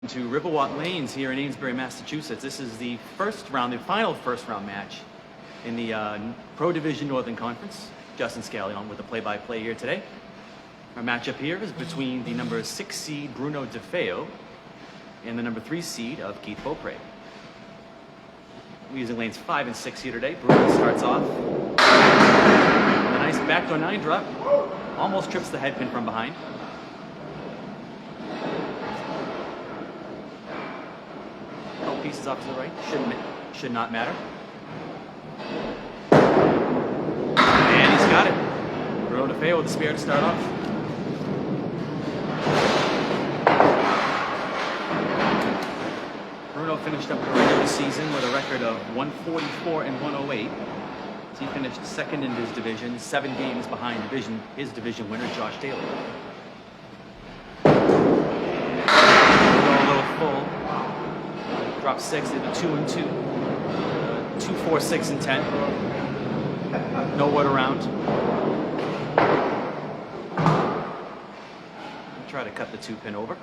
To Riverwalk Lanes here in Amesbury, Massachusetts. This is the first round, the final first round match in the Pro Division Northern Conference. Justin Scallion with the play-by-play here today. Our matchup here is between the number 6 seed Bruno DeFeo and the number 3 seed of Keith Beaupre. We're using lanes 5 and 6 here today. Bruno starts off with a nice backdoor 9 drop. Almost trips the head pin from behind. Pieces off to the right, should not matter. And he's got it. Bruno DeFeo with the spare to start off. Bruno finished up the regular season with a record of 144 and 108. He finished second in his division, 7 games behind his division winner, Josh Taylor. A little full. Drop 6, they do 2 and 2. 2, 4, 6, and 10. No wood around. Try to cut the 2 pin over.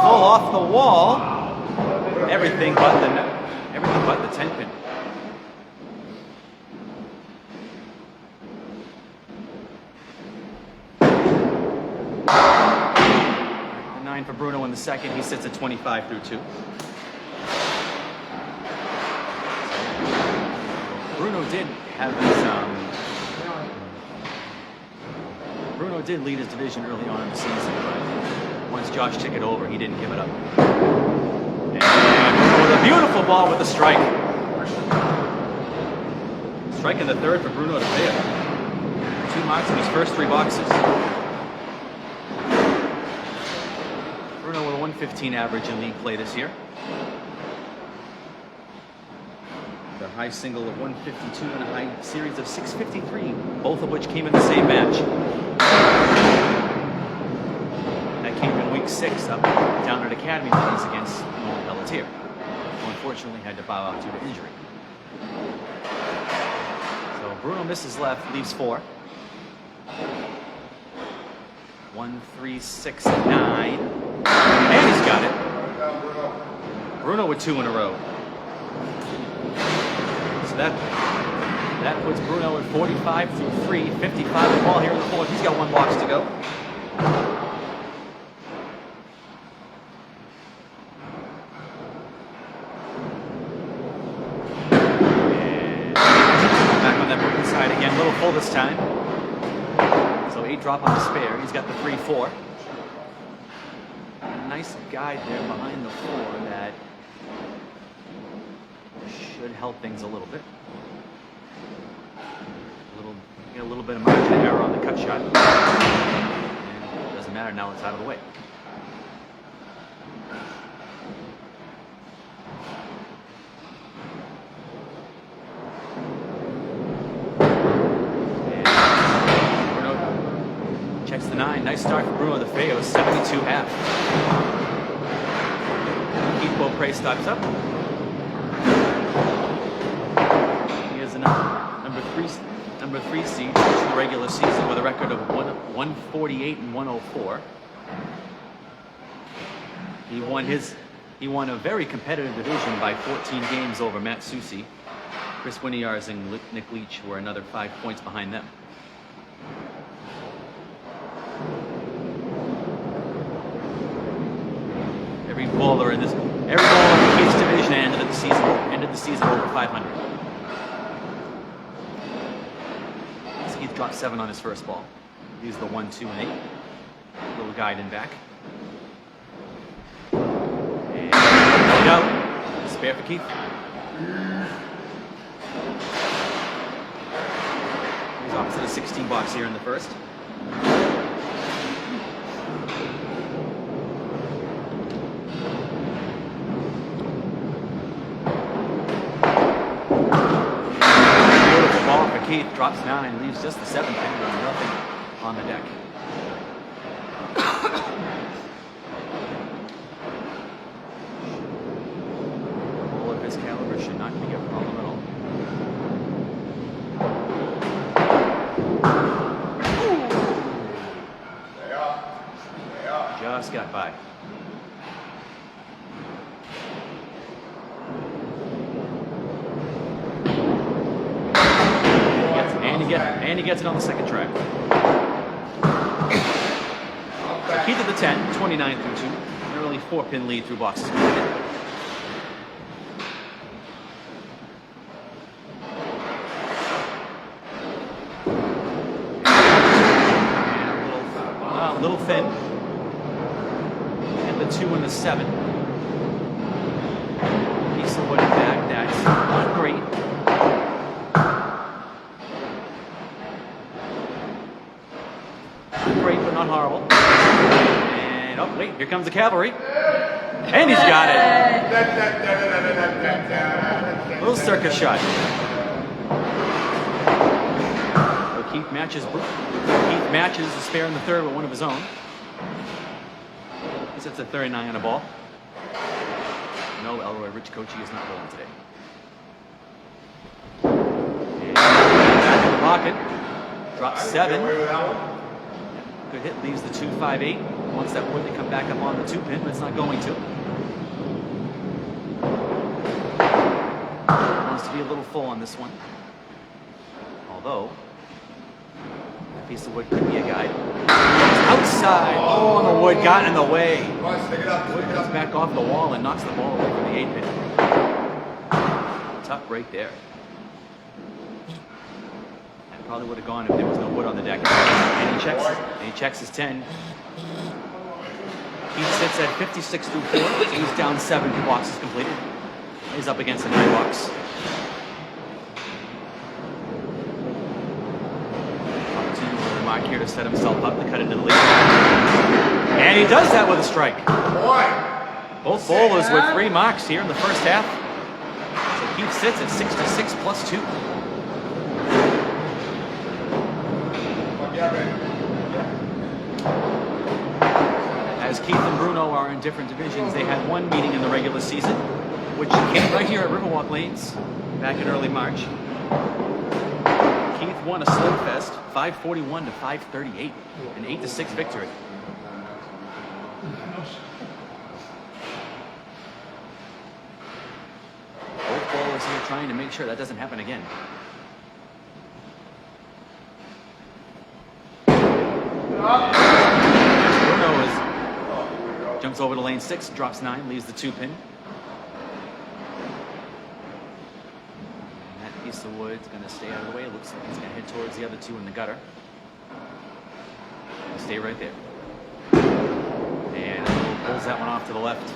Full off the wall. Everything but the 10 pin. For Bruno in the second, he sits at 25 through 2. Bruno did have his Bruno did lead his division early on in the season, but once Josh took it over, he didn't give it up. And Bruno with a beautiful ball with a strike. Strike in the third for Bruno DeFeo. 2 marks in his first 3 boxes. Bruno with a 115 average in league play this year. The high single of 152 and a high series of 653, both of which came in the same match. That came in week 6 up down at Academy Lanes against Pelletier, who unfortunately had to bow out due to injury. So Bruno misses left, leaves 4. 1, 3, 6, 9. And he's got it. Bruno with 2 in a row. So that puts Bruno at 45 through 3, 55 the ball here in the 4th. He's got 1 box to go. And back on that broken side again. A little full this time. So 8 drop on the spare. He's got the 3, 4. Nice guide there behind the 4 that should help things a little bit. Get a little bit of margin of error on the cut shot. And it doesn't matter now, it's out of the way. And Bruno checks the 9. Nice start for Bruno DeFeo, 72 half. Keith Beaupre stops up. He has a number 3 seed in the regular season with a record of 148 and 104. He won a very competitive division by 14 games over Matt Susi. Chris Winiarz and Nick Leach were another 5 points behind them. Every bowler in Keith's division ended the season over 500. Keith dropped 7 on his first ball. He's the 1, 2, and 8. Little guide in back. And there we go. Spare for Keith. He's off to the 16 box here in the first. Keith drops 9, leaves just the 7 pin and nothing on the deck. All of his caliber should not be a problem at all. just got by. And he gets it on the second try. So Keith at the 10, 29 through 2. An early 4-pin lead through boxes completed. And a little thin. And the 2 and the 7. Piece of wood back. That's not great. Great, but not horrible. And oh wait, here comes the cavalry. And he's got it. Little circus shot. So Keith matches the spare in the third with one of his own. He sets a 39 on a ball. No, Elroy Rich Kochi is not rolling today. And back in the pocket. Drops 7. Good hit, leaves the 2-5-8. Wants that wood to come back up on the 2-pin, but it's not going to. Wants to be a little full on this one. Although, that piece of wood could be a guide. Outside! Oh, and the wood got in the way. Wood comes back off the wall and knocks the ball away from the 8-pin. Tough break there. Probably would have gone if there was no wood on the deck. And he checks his 10. He sits at 56 through 4. He's down 7 boxes completed. He's up against a 9 box. Opportunity for the mark here to set himself up to cut into the lead. And he does that with a strike. Both bowlers with 3 marks here in the first half. So Keith sits at 66 plus 2. As Keith and Bruno are in different divisions, they had one meeting in the regular season, which came right here at Riverwalk Lanes back in early March. Keith won a slugfest, 541 to 538, an 8-6 victory. Both bowlers here trying to make sure that doesn't happen again. Bruno jumps over to lane 6, drops 9, leaves the 2-pin. And that piece of wood's going to stay out of the way. It looks like he's going to head towards the other 2 in the gutter. Stay right there. And pulls that one off to the left.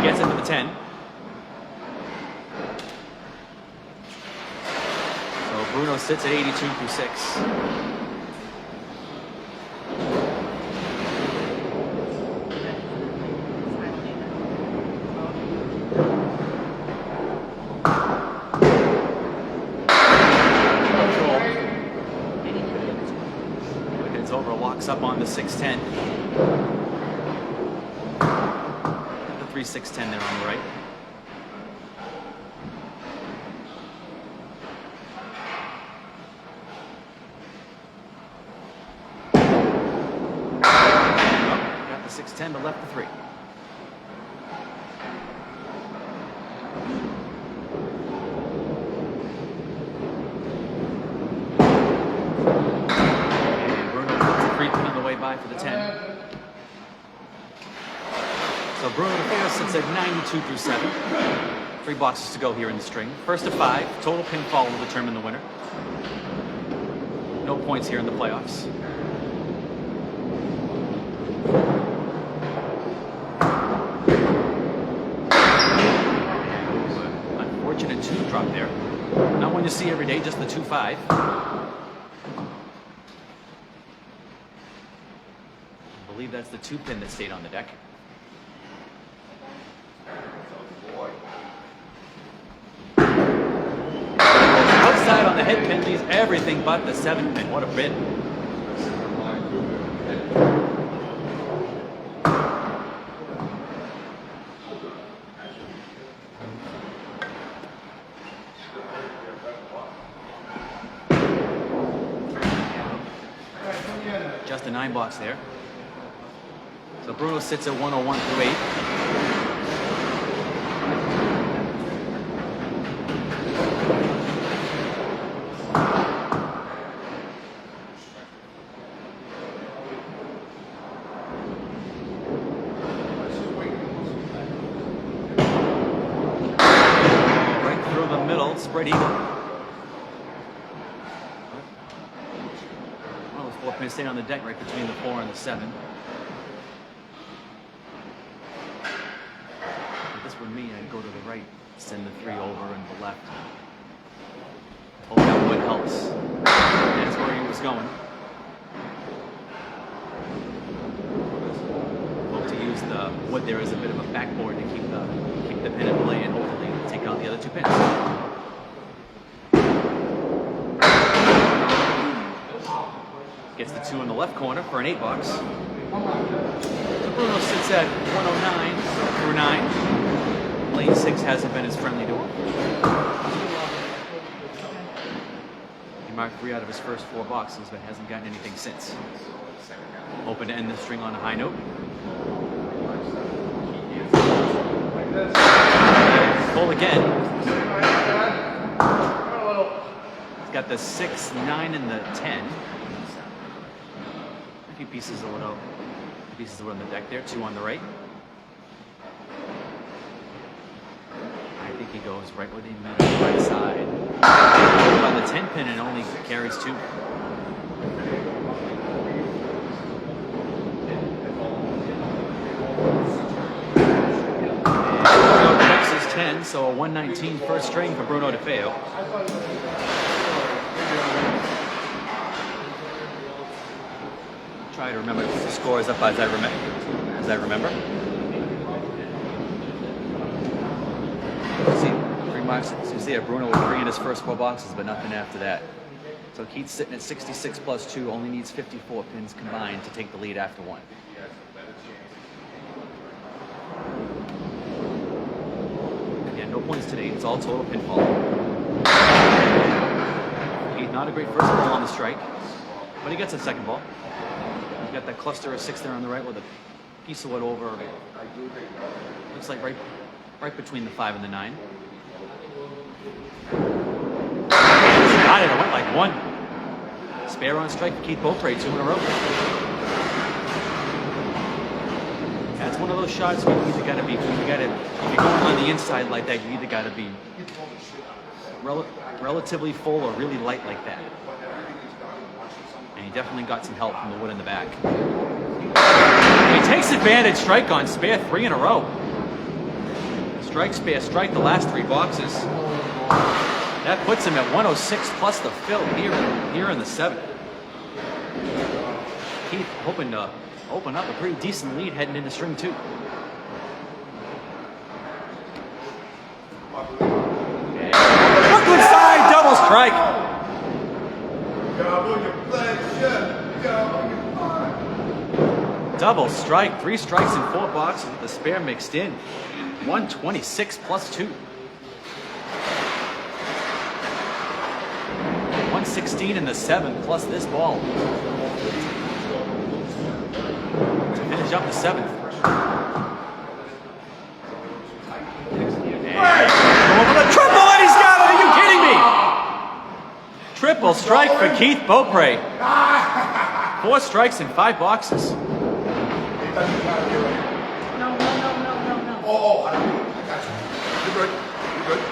Gets into the 10. So Bruno sits at 82 through 6. Heads over, locks up on the 6-10. 3-6-10 there on the right. Got the 6-10 but left the 3. And Bruno puts the 3-pin on the way by for the 10. So Bruno DeFeo sits at 92 through 7. 3 boxes to go here in the string. First of 5. Total pinfall will determine the winner. No points here in the playoffs. Unfortunate 2 drop there. Not one you see every day, just the 2-5. I believe that's the 2-pin that stayed on the deck. Outside on the head pin leaves everything but the 7-pin. What a bid. 9 box there. So Bruno sits at 101 through 8. Right through the middle, spread eagle. Well, those 4 pins stay on the deck right between the 4 and the 7. This were me, I'd go to the right, send the 3 over and the left. Hold that wood helps. That's where he was going. Hope to use the wood there as a bit of a backboard to keep the pin in play and hopefully take out the other 2 pins. Gets the 2 in the left corner for an 8 box. Bruno sits at 109 through 9. Lane 6 hasn't been as friendly to him. He marked 3 out of his first 4 boxes, but hasn't gotten anything since. Hoping to end the string on a high note. Full again. He's got the 6, 9, and the 10. A few pieces of wood out. Pieces of wood on the deck there, 2 on the right. I think he goes right where they meet on the right side. By the 10 pin and only carries 2. And Texas 10, so a 119 first string for Bruno DeFeo. Try to remember the scores up as I remember. See, 3 marks. So you see, Bruno with 3 in his first 4 boxes, but nothing after that. So Keith's sitting at 66 plus 2, only needs 54 pins combined to take the lead after 1. Again, no points today. It's all total pinfall. Keith, not a great first ball on the strike, but he gets a second ball. He's got that cluster of 6 there on the right with a piece of wood over. Looks like right between the 5 and the 9. Got it. It went like 1. Spare on strike for Keith Beaupre, 2 in a row. Yeah, it's one of those shots where you either got to be, if you're going on the inside like that, you either got to be relatively full or really light like that. And he definitely got some help from the wood in the back. He takes advantage, strike on spare, 3 in a row. Strike, spare, strike the last 3 boxes. That puts him at 106 plus the fill here in the 7th. Keith hoping to open up a pretty decent lead heading into string 2. Brooklyn side double strike. Double strike, 3 strikes in 4 boxes with the spare mixed in. 126 plus 2. 116 in the 7 plus this ball. To finish up the 7th. And over the triple and he's got it! Are you kidding me? Triple strike for Keith Beaupre. 4 strikes in 5 boxes. Oh, I got you. You're good. You're good.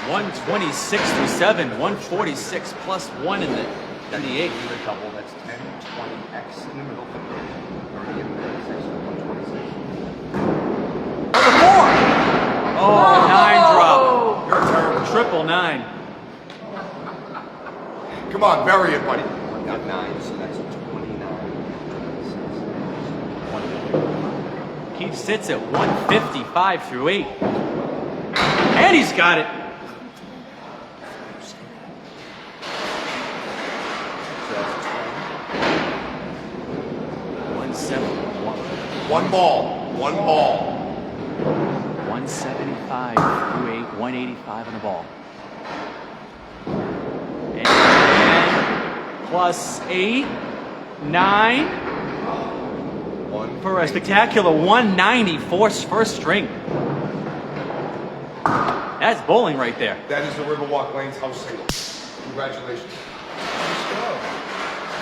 126 through 7, 146 plus 1 in the 8th. Double, that's 10, 20x in the middle. 30 in the 6, 126. Oh, the 4! Oh, 9 drop. You're terrible. Triple 9. Come on, bury it, buddy. I got 9, so that's 29. Keith sits at 155 through 8. And he's got it. 1 ball. 1 ball. 175 through 8, 185 on the ball. And plus 8, 9, for a spectacular 194 first string. That's bowling right there. That is the Riverwalk Lanes house single. Congratulations.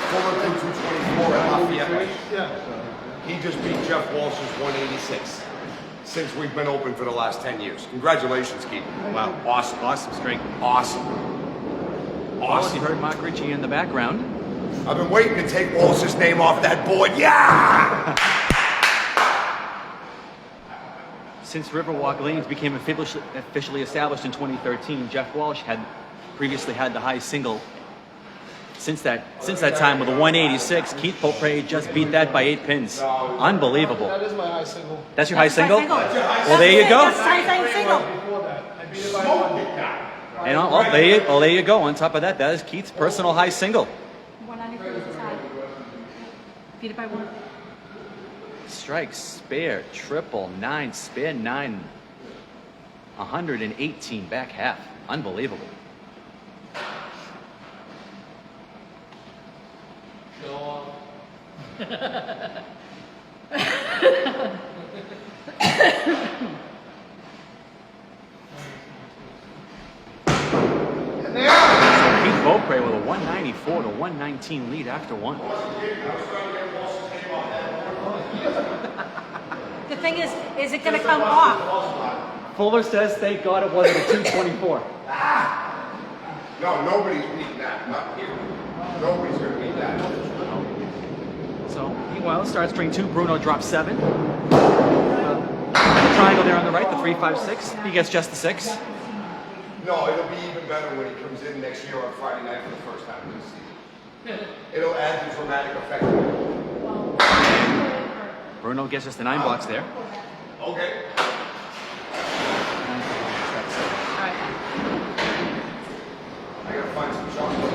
Fuller through 224 at Lafayette. Yeah. He just beat Jeff Walsh's 186 since we've been open for the last 10 years. Congratulations, Keith. Wow, awesome string. Awesome. Awesome. You heard Mark Ritchie in the background. I've been waiting to take Walsh's name off that board. Yeah! Since Riverwalk Lanes became officially established in 2013, Jeff Walsh had previously had the high single. Since that time with a 186, Keith Beaupre just beat that by 8 pins. Unbelievable. That is my high single. That's your high single? That's Well, there you go. That's my single. Before that, I beat it by one. And there you go. On top of that, that is Keith's personal high single. 194 is his high. Beat it by 1. Strike, spare, triple, 9, spare 9. 118 back half. Unbelievable. Keith Beaupre with a 194 to 119 lead after 1. The thing is it going to come off? Fuller says thank God it wasn't a 224. No, nobody's beating that. Not here. Nobody's going to beat that. So, meanwhile, start string 2, Bruno drops 7. Triangle there on the right, the 3-5-6. He gets just the 6. No, it'll be even better when he comes in next year on Friday night for the first time in the season. It'll add the dramatic effect. Bruno gets just the 9 blocks there. Okay. I gotta find some chocolate.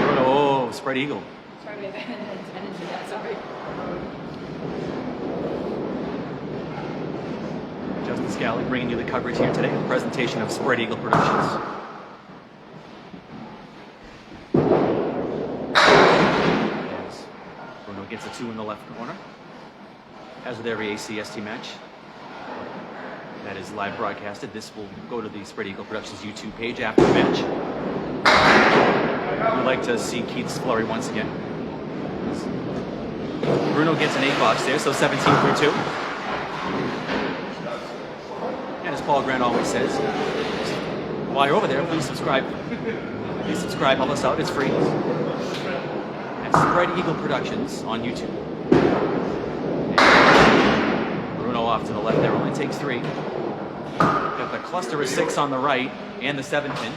Bruno, oh, spread eagle. Sorry, I didn't do that. Sorry. Justin Scally bringing you the coverage here today, a presentation of Spread Eagle Productions. As Bruno gets a 2 in the left corner, as with every ACST match that is live broadcasted. This will go to the Spread Eagle Productions YouTube page after the match. We'd like to see Keith's flurry once again. Bruno gets an 8 box there, so 17 through 2. And as Paul Grant always says, while you're over there, please subscribe. Please subscribe, help us out, it's free. That's Spread Eagle Productions on YouTube. And Bruno off to the left there, only takes 3. Got the cluster of 6 on the right and the 7 pin.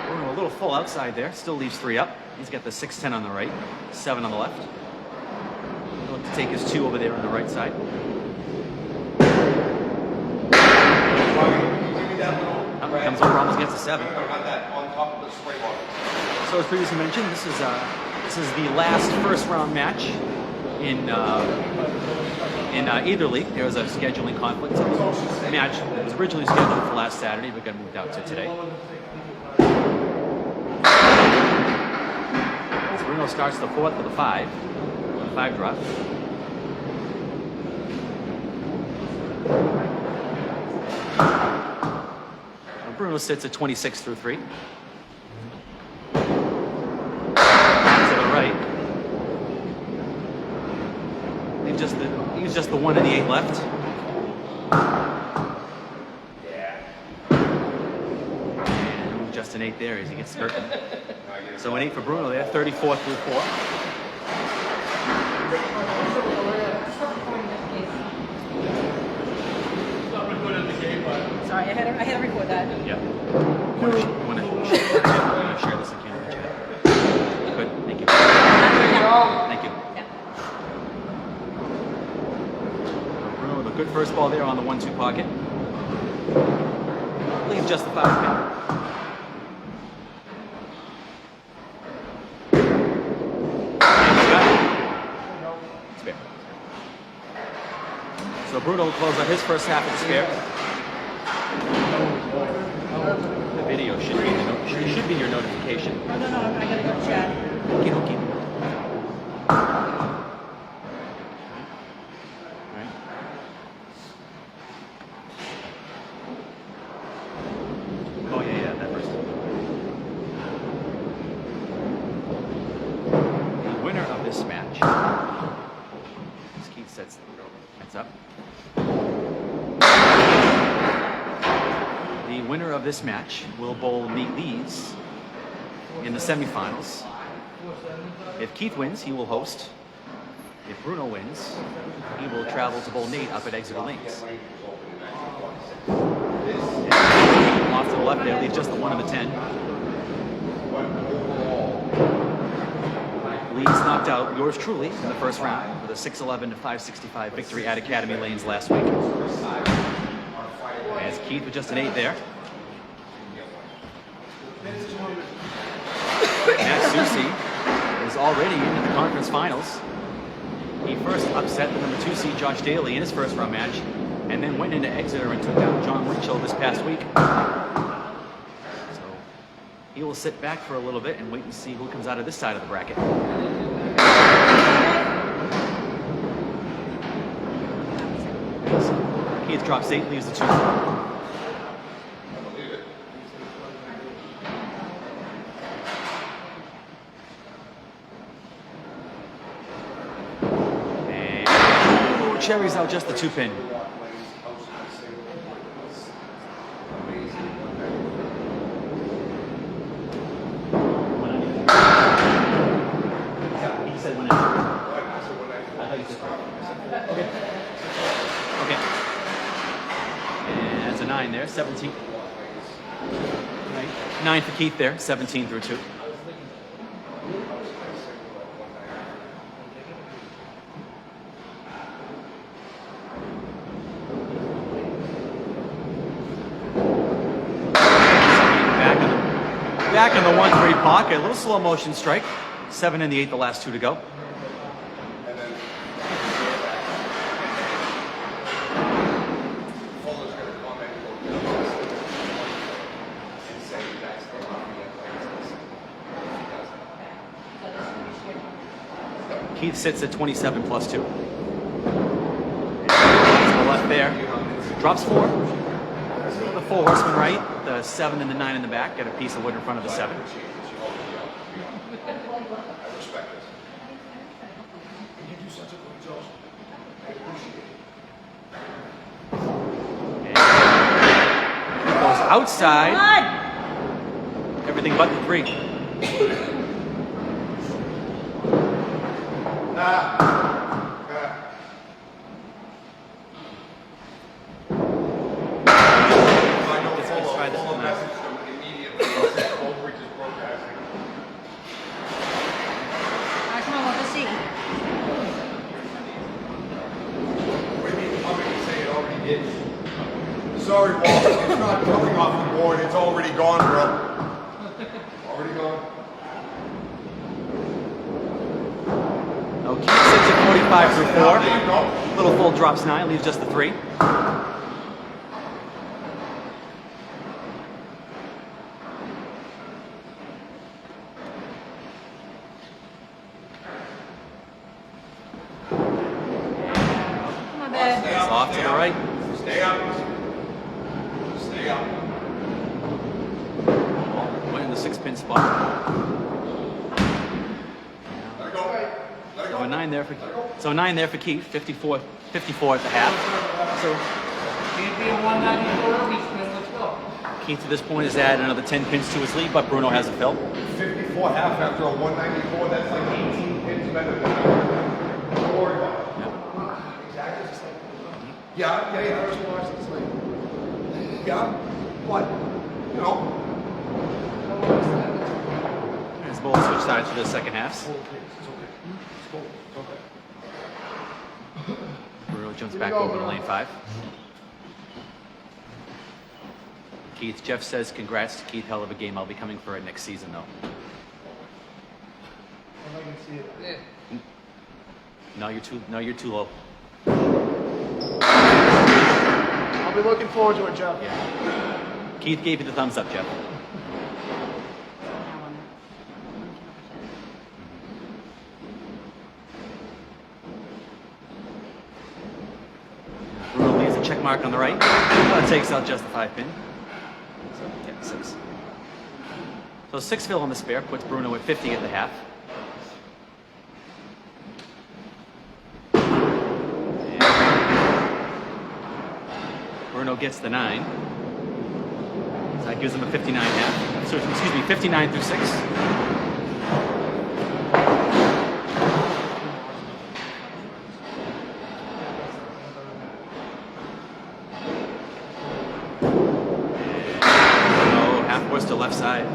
Bruno a little full outside there, still leaves 3 up. He's got the 6-10 on the right, 7 on the left. He'll look to take his 2 over there on the right side. Comes over, almost gets a 7. So as previously mentioned, this is the last first round match in either league. There was a scheduling conflict. So the match was originally scheduled for last Saturday, but got moved out to today. As Bruno starts the 4th with a 5, with a 5 drop. Bruno sits at 26 through 3. To the right. He's just the 1 and the 8 left. Yeah. And just an 8 there as he gets skirted. So an 8 for Bruno there, 34 through 4. Sorry, I had to record that. Yeah. You want to share this again in the chat? Good. Thank you. Thank you. Yeah. Bruno with a good first ball there on the 1-2 pocket. Leaves just the 5 pin. And he's got it. Spare. So Bruno will close out his first half of the spare. The video should be your notification. No, I gotta go chat. Okie dokie. Alright. Oh yeah, that first. The winner of this match. As Keith sets heads up. The winner of this match will bowl Nate Lees in the semifinals. If Keith wins, he will host. If Bruno wins, he will travel to bowl Nate up at Exeter Lanes. And off to the left there leaves just the 1 of the 10. Lees knocked out yours truly in the first round with a 611 to 565 victory at Academy Lanes last week. As Keith with just an 8 there. Matt Susi is already into the conference finals. He first upset the number 2 seed Josh Daly in his first round match, and then went into Exeter and took down John Winchell this past week. So he will sit back for a little bit and wait and see who comes out of this side of the bracket. Keith drops 8, leaves the 2. Cherries out just the 2 pin. He said 190. I thought you said okay. And that's a 9 there, 17. 9 for Keith there, 17 through 2. Back in the 1-3 pocket, a little slow motion strike. 7 in the 8, the last 2 to go. Keith sits at 27 plus 2. To the left there. Drops 4. The 4 horseman right. The 7 and the 9 in the back. Get a piece of wood in front of the 7. I respect this. You do such a good job. I appreciate it. And it goes outside. Everything but the 3. Sorry, Walt, it's not coming off the board. It's already gone, bro. Already gone. Okay, sits at 45 through 4. There you go. Little full drops 9, leaves just the 3. It's off to the right. Stay up. Stay up. Went in the 6-pin spot. Let it go. Let it go. So a 9 there for Keith. 54 at the half. So Can't be a 194 each, man. Let's go. Keith at this point has added another 10 pins to his lead, but Bruno hasn't filled. 54 half after a 194. That's like 18 pins better than that. Don't worry about it. Exactly. Just like, yeah. I was watching. It's like, yeah, but you know. As bowls switch sides for the second halves. Bruno jumps back over to lane 5. Keith, Jeff says congrats to Keith, hell of a game. I'll be coming for it next season though. No, you're too low. I'll be looking forward to it, Jeff. Yeah. Keith gave you the thumbs up, Jeff. Bruno leaves a check mark on the right. Takes out just the 5 pin. So, yeah, 6. So 6 fill on the spare puts Bruno at 50 at the half. And Bruno gets the 9. So that gives him a 59 half. So, excuse me, 59 through 6. To left side.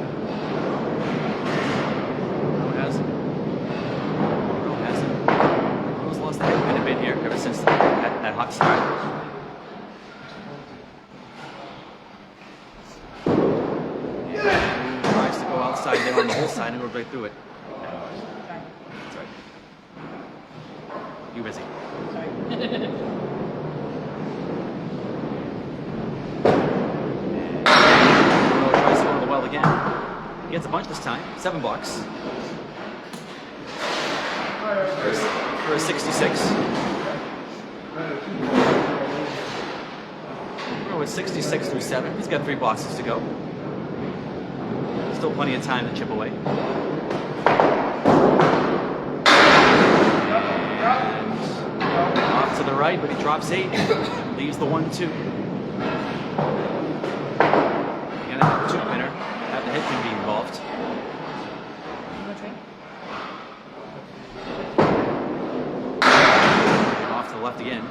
Bruno has it. Bruno's lost the head a bit here ever since that hot start. And tries to go outside there on the whole side and go right through it. That's right. You busy. Again. He gets a bunch this time. $7 for a 66. Bruno with 66 through 7. He's got 3 boxes to go. Still plenty of time to chip away. And off to the right, but he drops 8. Leaves the 1-2. Again, a 2-pinner. The head can be involved. And off to the left again.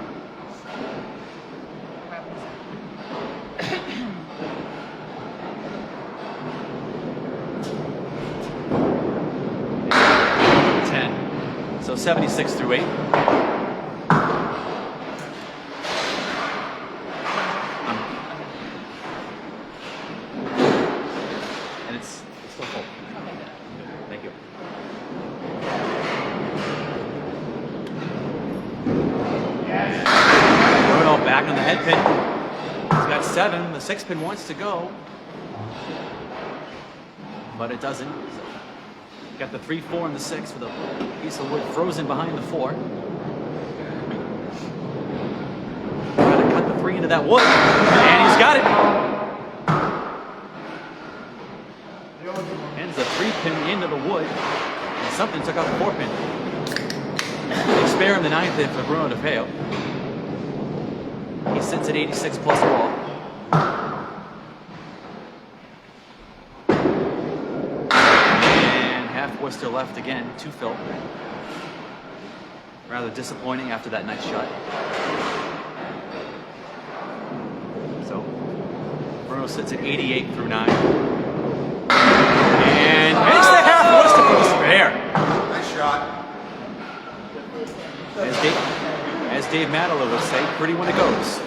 And 10. So 76 through 8. Back on the head pin. He's got 7. The 6 pin wants to go, but it doesn't. So got the 3, 4, and the 6 with a piece of wood frozen behind the 4. Trying to cut the 3 into that wood, and he's got it. Ends the 3 pin into the wood, and something took out the 4 pin. They spare him the 9th in for Bruno DeFeo. He sits at 86 plus a ball. And half Worcester left again, 2 fill. Rather disappointing after that nice shot. So Bruno sits at 88 through 9. And makes the half Worcester for the spare. Nice shot. As Dave Madela would say, pretty when it goes.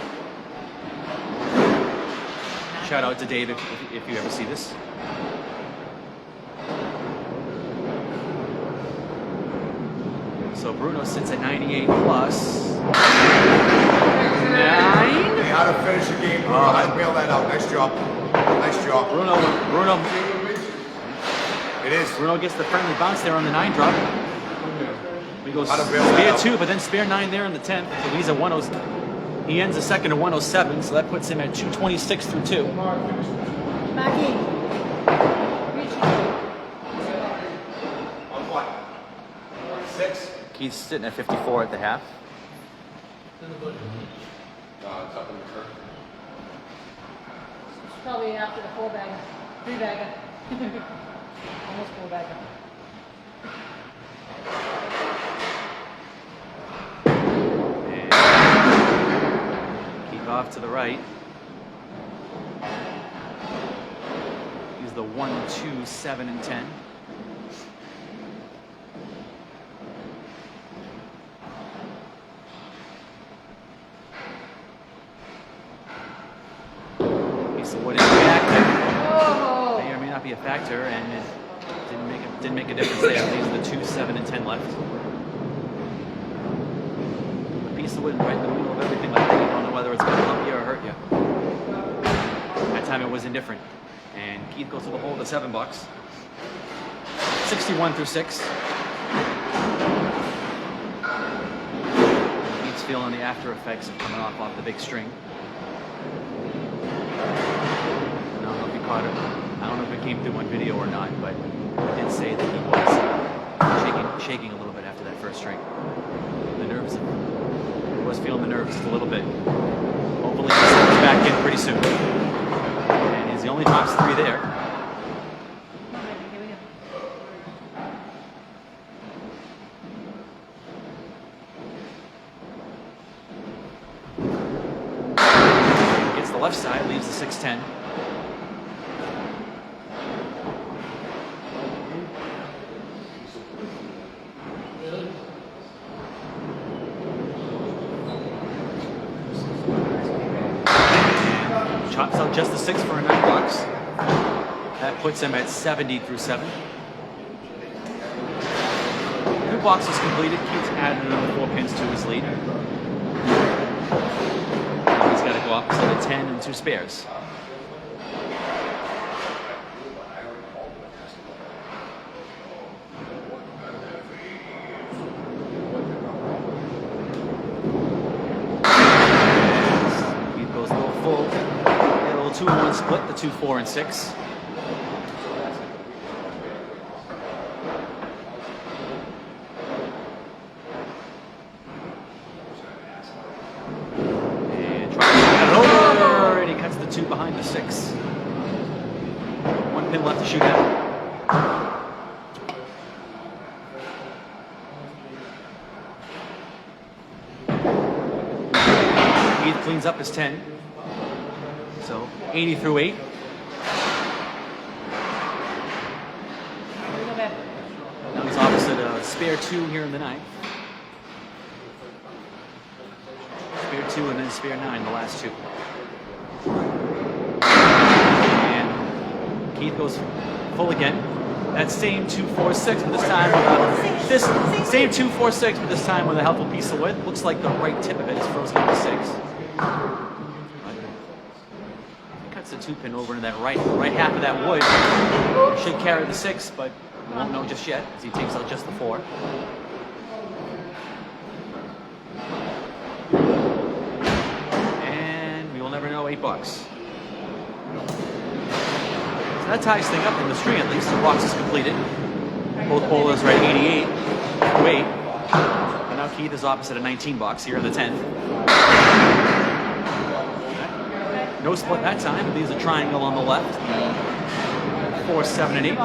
Shout out to Dave if you ever see this. So Bruno sits at 98 plus 9. Hey, how to finish the game, Bruno. How to bail that out. Nice job. Nice job. Bruno. It is. Bruno gets the friendly bounce there on the 9 drop. He goes How to bail that spare out. 2, but then spare 9 there in the 10th. So he's at 107. He ends the second at 107, so that puts him at 226 through 2. Maggie. On what? 6? Keith's sitting at 54 at the half. It's up in the curve. Probably after the 4-bagger. 3-bagger. Almost 4-bagger. Off to the right. He's the 1, 2, 7, and 10. Piece of wood in the back there. May or may not be a factor, and it didn't make a difference there. Leaves the 2, 7, and 10 left. piece of wood right in the middle of everything like that, you don't know whether it's going to help you or hurt you. That time it was indifferent. And Keith goes to the hole of the 7 bucks. 61 through 6. Keith's feeling the after effects of coming off the big string. I don't know if you caught it. I don't know if it came through on video or not, but he did say that he was shaking a little bit after that first string. The nerves, he was feeling the nerves just a little bit. Hopefully he comes back in pretty soon. And he only drops 3 there. Here we go. Gets the left side, leaves the 6-10. Chops out just the 6 for a 9 bucks. That puts him at 70 through 7. 2 boxes completed. Keith's added another 4 pins to his lead. Now he's got to go up to the 10 and 2 spares. Keith goes a little full. 2-1 split, the 2, 4, and 6. And tries to get it over, and he cuts the 2 behind the 6. 1 pin left to shoot at. Keith cleans up his 10. So 80 through 8. Now he's opposite a spare 2 here in the 9th. Spare 2 and then spare 9, the last 2. And Keith goes full again. That same 2, 4, 6, but this time with same 2, 4, 6, but this time with a helpful piece of wood. Looks like the right tip of it is frozen on the 6. The 2 pin over into that right half of that wood. Should carry the 6, but we won't know just yet as he takes out just the 4. And we will never know. 8 bucks. So that ties thing up in the string at least. 2 boxes completed. Both bowlers are at 88 through 8. And now Keith is opposite a 19 bucks here in the 10th. No split that time. It leaves a triangle on the left. 4, 7, and 8.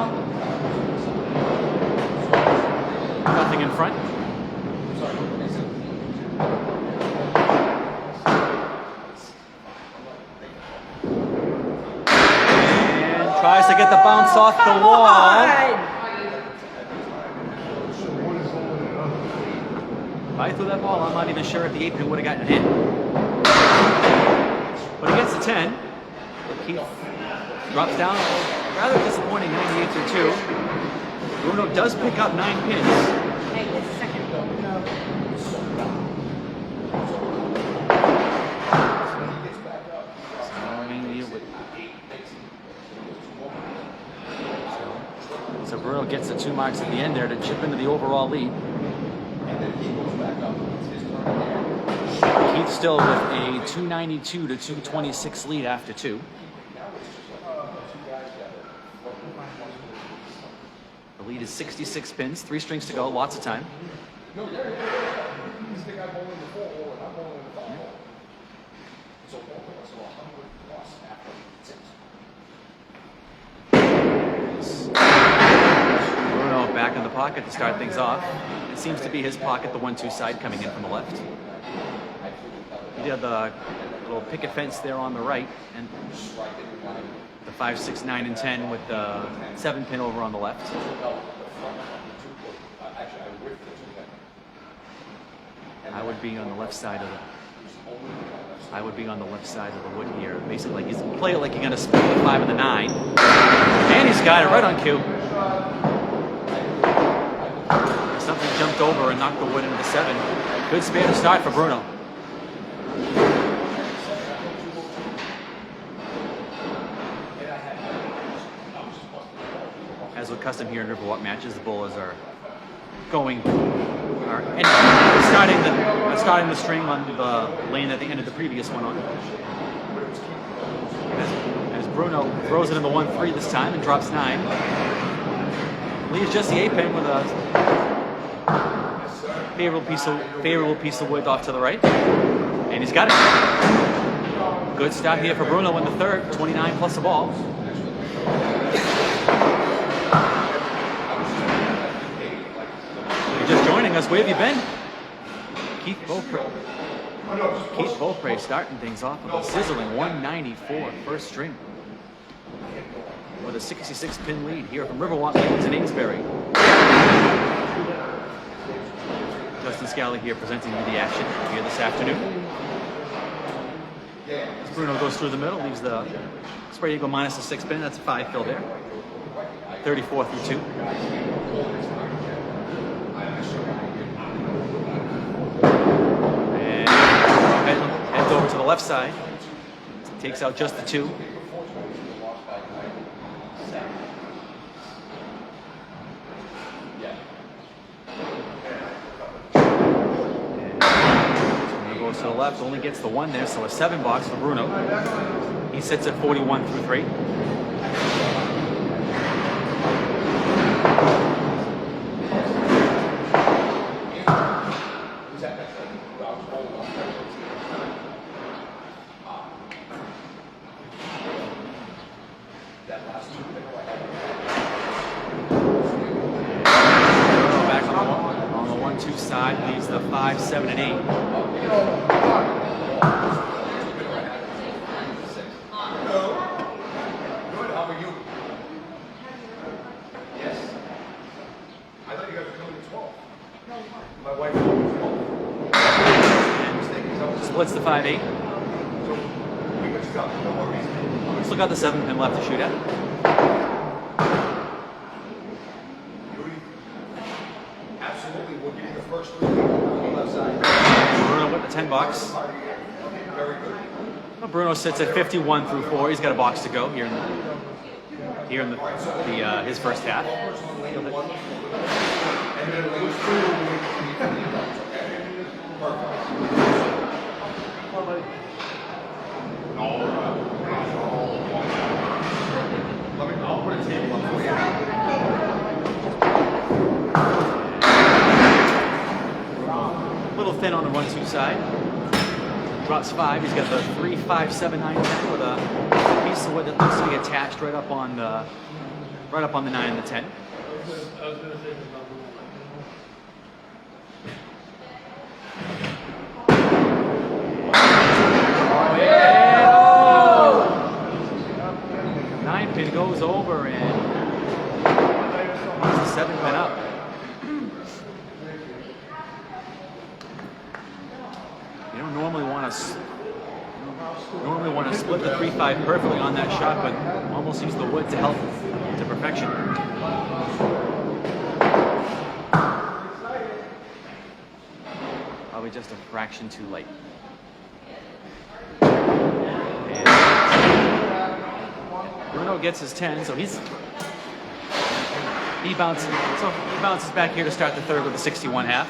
Nothing in front. And tries to get the bounce off the wall. If I threw that ball, I'm not even sure if the 8 pin would have gotten hit. But he gets the 10. Keith drops down. Rather disappointing 98 through 2. Bruno does pick up 9 pins. Hey, it's a second. So Bruno gets the 2 marks at the end there to chip into the overall lead. Keith still with a 292 to 226 lead after 2. The lead is 66 pins, 3 strings to go, lots of time. Bruno back in the pocket to start things off. It seems to be his pocket, the 1-2 side coming in from the left. He did the little picket fence there on the right, and the 5, 6, 9, and 10 with the 7 pin over on the left. I would be on the left side of the. I would be on the left side of the wood here. Basically, he's play it like you're gonna split the 5 and the 9, and he's got it right on cue. Something jumped over and knocked the wood into the 7. Good spare to start for Bruno. custom here in Riverwalk matches. The bowlers are starting the string on the lane that they ended the previous one on. As Bruno throws it in the 1-3 this time and drops 9. Leaves just the 8-pin with a favorable piece of wood off to the right, and he's got it. Good start here for Bruno in the third, 29 plus a ball. If you're just joining us, where have you been? Keith Beaupre starting things off with a sizzling 194 first string with a 66-pin lead here from Riverwalk Lanes in Amesbury. Justin Scally here presenting you the action here this afternoon. As Bruno goes through the middle, leaves the spread eagle minus the 6-pin. That's a 5 fill there. 34 through 2. And heads over to the left side. Takes out just the 2. To the left, only gets the 1 there, so a 7 box for Bruno. He sits at 41 through 3. Back on the 1-2 side, leaves the 5, 7, and 8. Splits the 5-8. Still got the 7-pin left to shoot at. Absolutely, we'll give you the first 3 on the left side. Bruno with the 10 box. Very good. Well, Bruno sits at 51 through 4. He's got a box to go here in his first half. And then lose 2. I'll put a table up for you. A little thin on the 1-2 side. Drops 5. He's got the 3, 5, 7, 9, 10 with a piece of wood that looks to be attached right up on the 9 and the 10. Pin goes over and puts the 7-pin up. You don't normally want to split the 3-5 perfectly on that shot, but almost use the wood to help to perfection. Probably just a fraction too light. Bruno gets his 10, so he bounces back here to start the third with a 61 half.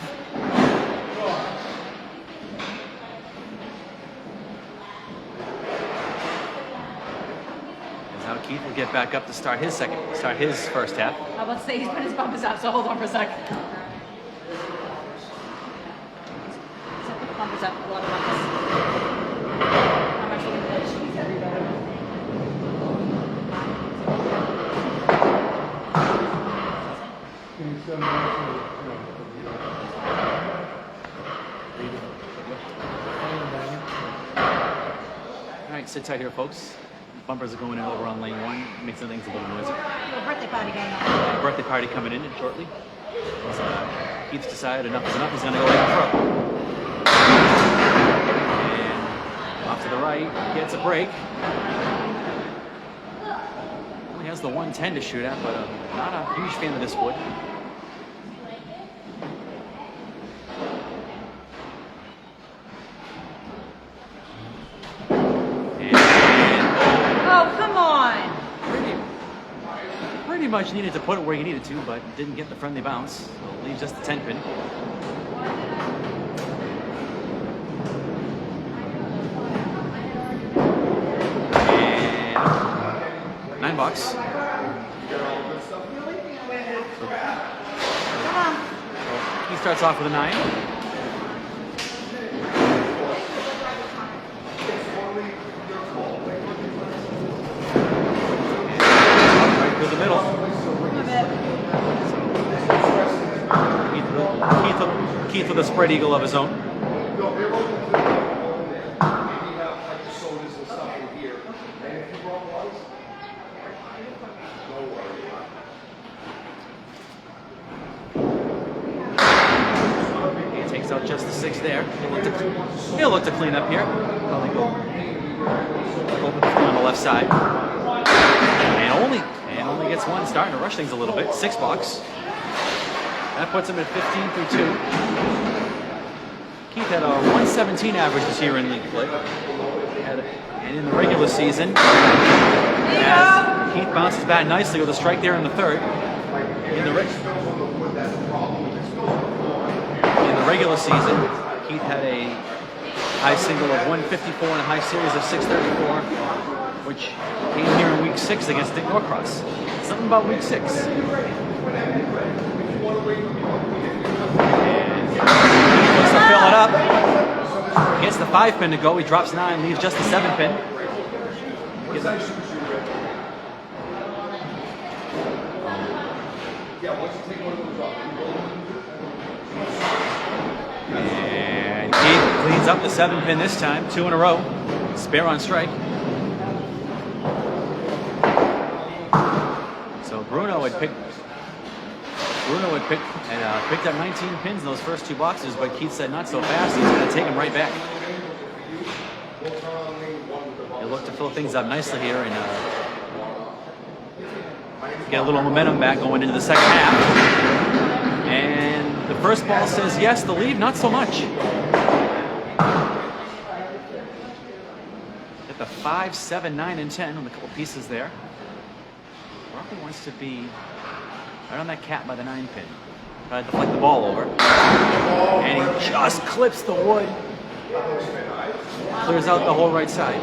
And now Keith will get back up to start his first half. I was about to say he's put his bumpers up, so hold on for a second. So put the bumpers up, a lot of bumpers. How much are you going to cheese everybody? All right, sit tight here, folks. Bumpers are going in over on lane 1. Makes things a little noisy. A birthday party going on. Birthday party coming in shortly. Keith's decided enough is enough. He's going to go right in front. And off to the right, gets a break. Only has the 110 to shoot at, but not a huge fan of this wood. much needed to put it where he needed to, but didn't get the friendly bounce. So leaves just the 10 pin. And $9. He starts off with a 9. Right through the middle. Keith with a spread eagle of his own. He takes out just the 6 there. He'll look to clean up here. Probably go over the on the left side. And only gets one, starting to rush things a little bit. $6. That puts him at 15 through 2. Keith had a 117 average this year in league play. And in the regular season, as Keith bounces back nicely with a strike there in the third. In the regular season, Keith had a high single of 154 and a high series of 634, which came here in week 6 against Dick Norcross. Something about week 6. And he looks to fill it up. Gets the 5 pin to go. He drops 9, leaves just the 7 pin. And Keith cleans up the 7 pin this time, 2 in a row. Spare on strike. So Bruno had picked up 19 pins in those first 2 boxes, but Keith said not so fast. He's going to take them right back. He'll look to fill things up nicely here and get a little momentum back going into the second half. And the first ball says yes, the lead not so much. Get the 5, 7, 9, and 10 on the couple pieces there. Rocky wants to be right on that cap by the 9 pin. Try to deflect the ball over. And he just clips the wood. Clears out the whole right side.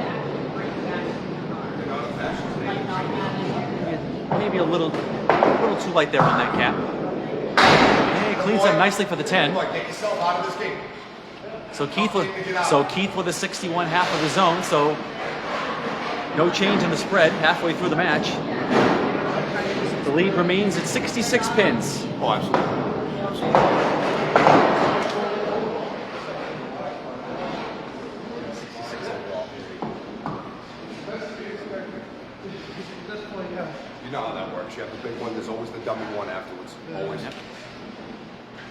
Maybe a little too light there on that cap. And he cleans up nicely for the 10. So Keith with a 61 half of his own. So no change in the spread halfway through the match. The lead remains at 66 pins. Oh, absolutely. You know how that works. You have the big one, there's always the dummy one afterwards. Always. Yep.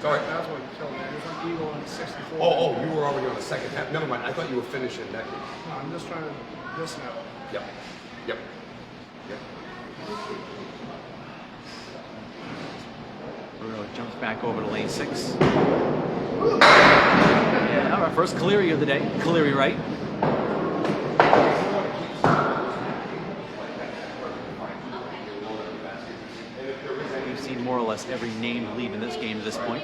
Sorry. That's what killed me. It was like Eagle on 64. Oh, you were already on the second half. Never mind. I thought you were finishing that game. No, I'm just trying to listen out. Yep. Bruno jumps back over to lane 6. Yeah, our first Cleary of the day. Cleary right. We've seen more or less every name leave in this game to this point.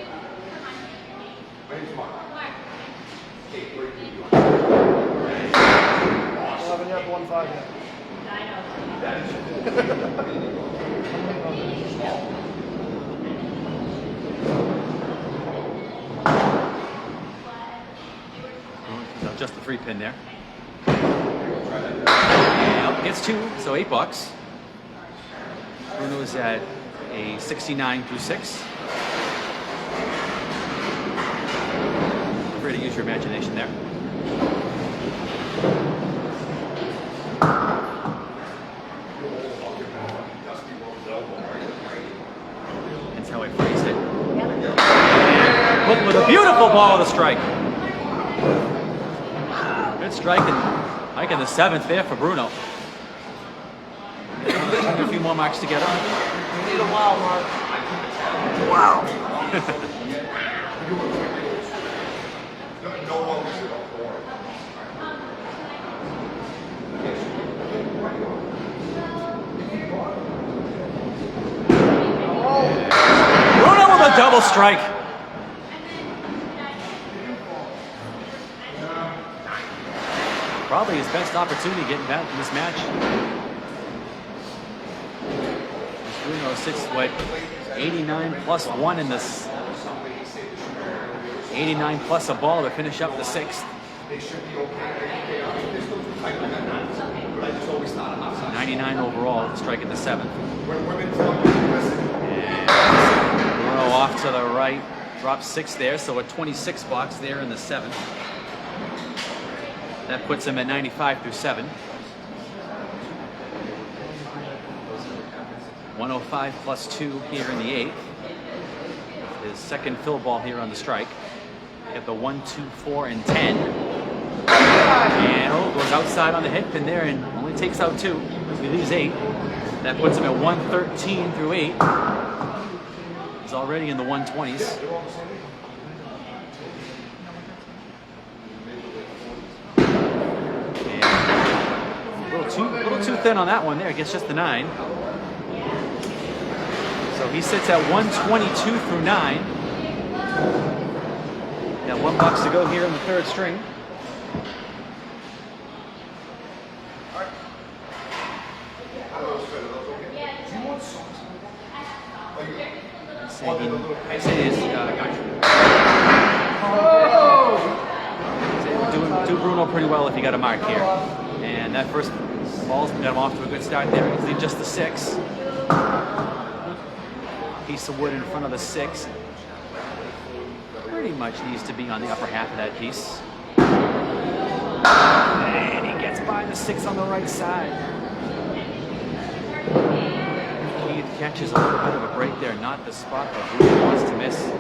11 yet, 1-5 yet. Just the 3 pin there. And up gets 2, so $8. Bruno's at a 69 through 6. Free to use your imagination there. That's how I phrased it. Look with a beautiful ball of the strike. Good strike and Mike in the 7th there for Bruno. A few more marks together. We need a wild mark. Wow. double strike. Probably his best opportunity getting back in this match. Bruno sits, what, 89 plus 1 in this. 89 plus a ball to finish up the 6th. They should be okay. They're still too tight with that nine. But I just always thought enough. 99 overall to strike at the 7th. When women tell me to listen. And Bruno off to the right. Drops 6 there, so a 26 box there in the 7th. That puts him at 95 through 7. 105 plus 2 here in the 8th. His second fill ball here on the strike. Get the 1, 2, 4, and 10. And goes outside on the head pin there and only takes out 2. He leaves 8. That puts him at 113 through 8. He's already in the 120s. A little too thin on that one there. Gets just the 9. So he sits at 122 through 9. Got 1 box to go here in the 3rd string. I say is do Bruno pretty well if he got a mark here. And that first ball's got him off to a good start there. He's leaving just the 6. Piece of wood in front of the 6. Pretty much needs to be on the upper half of that piece. And he gets by the 6 on the right side. Keith catches a little bit of a break there, not the spot that Bruno wants to miss.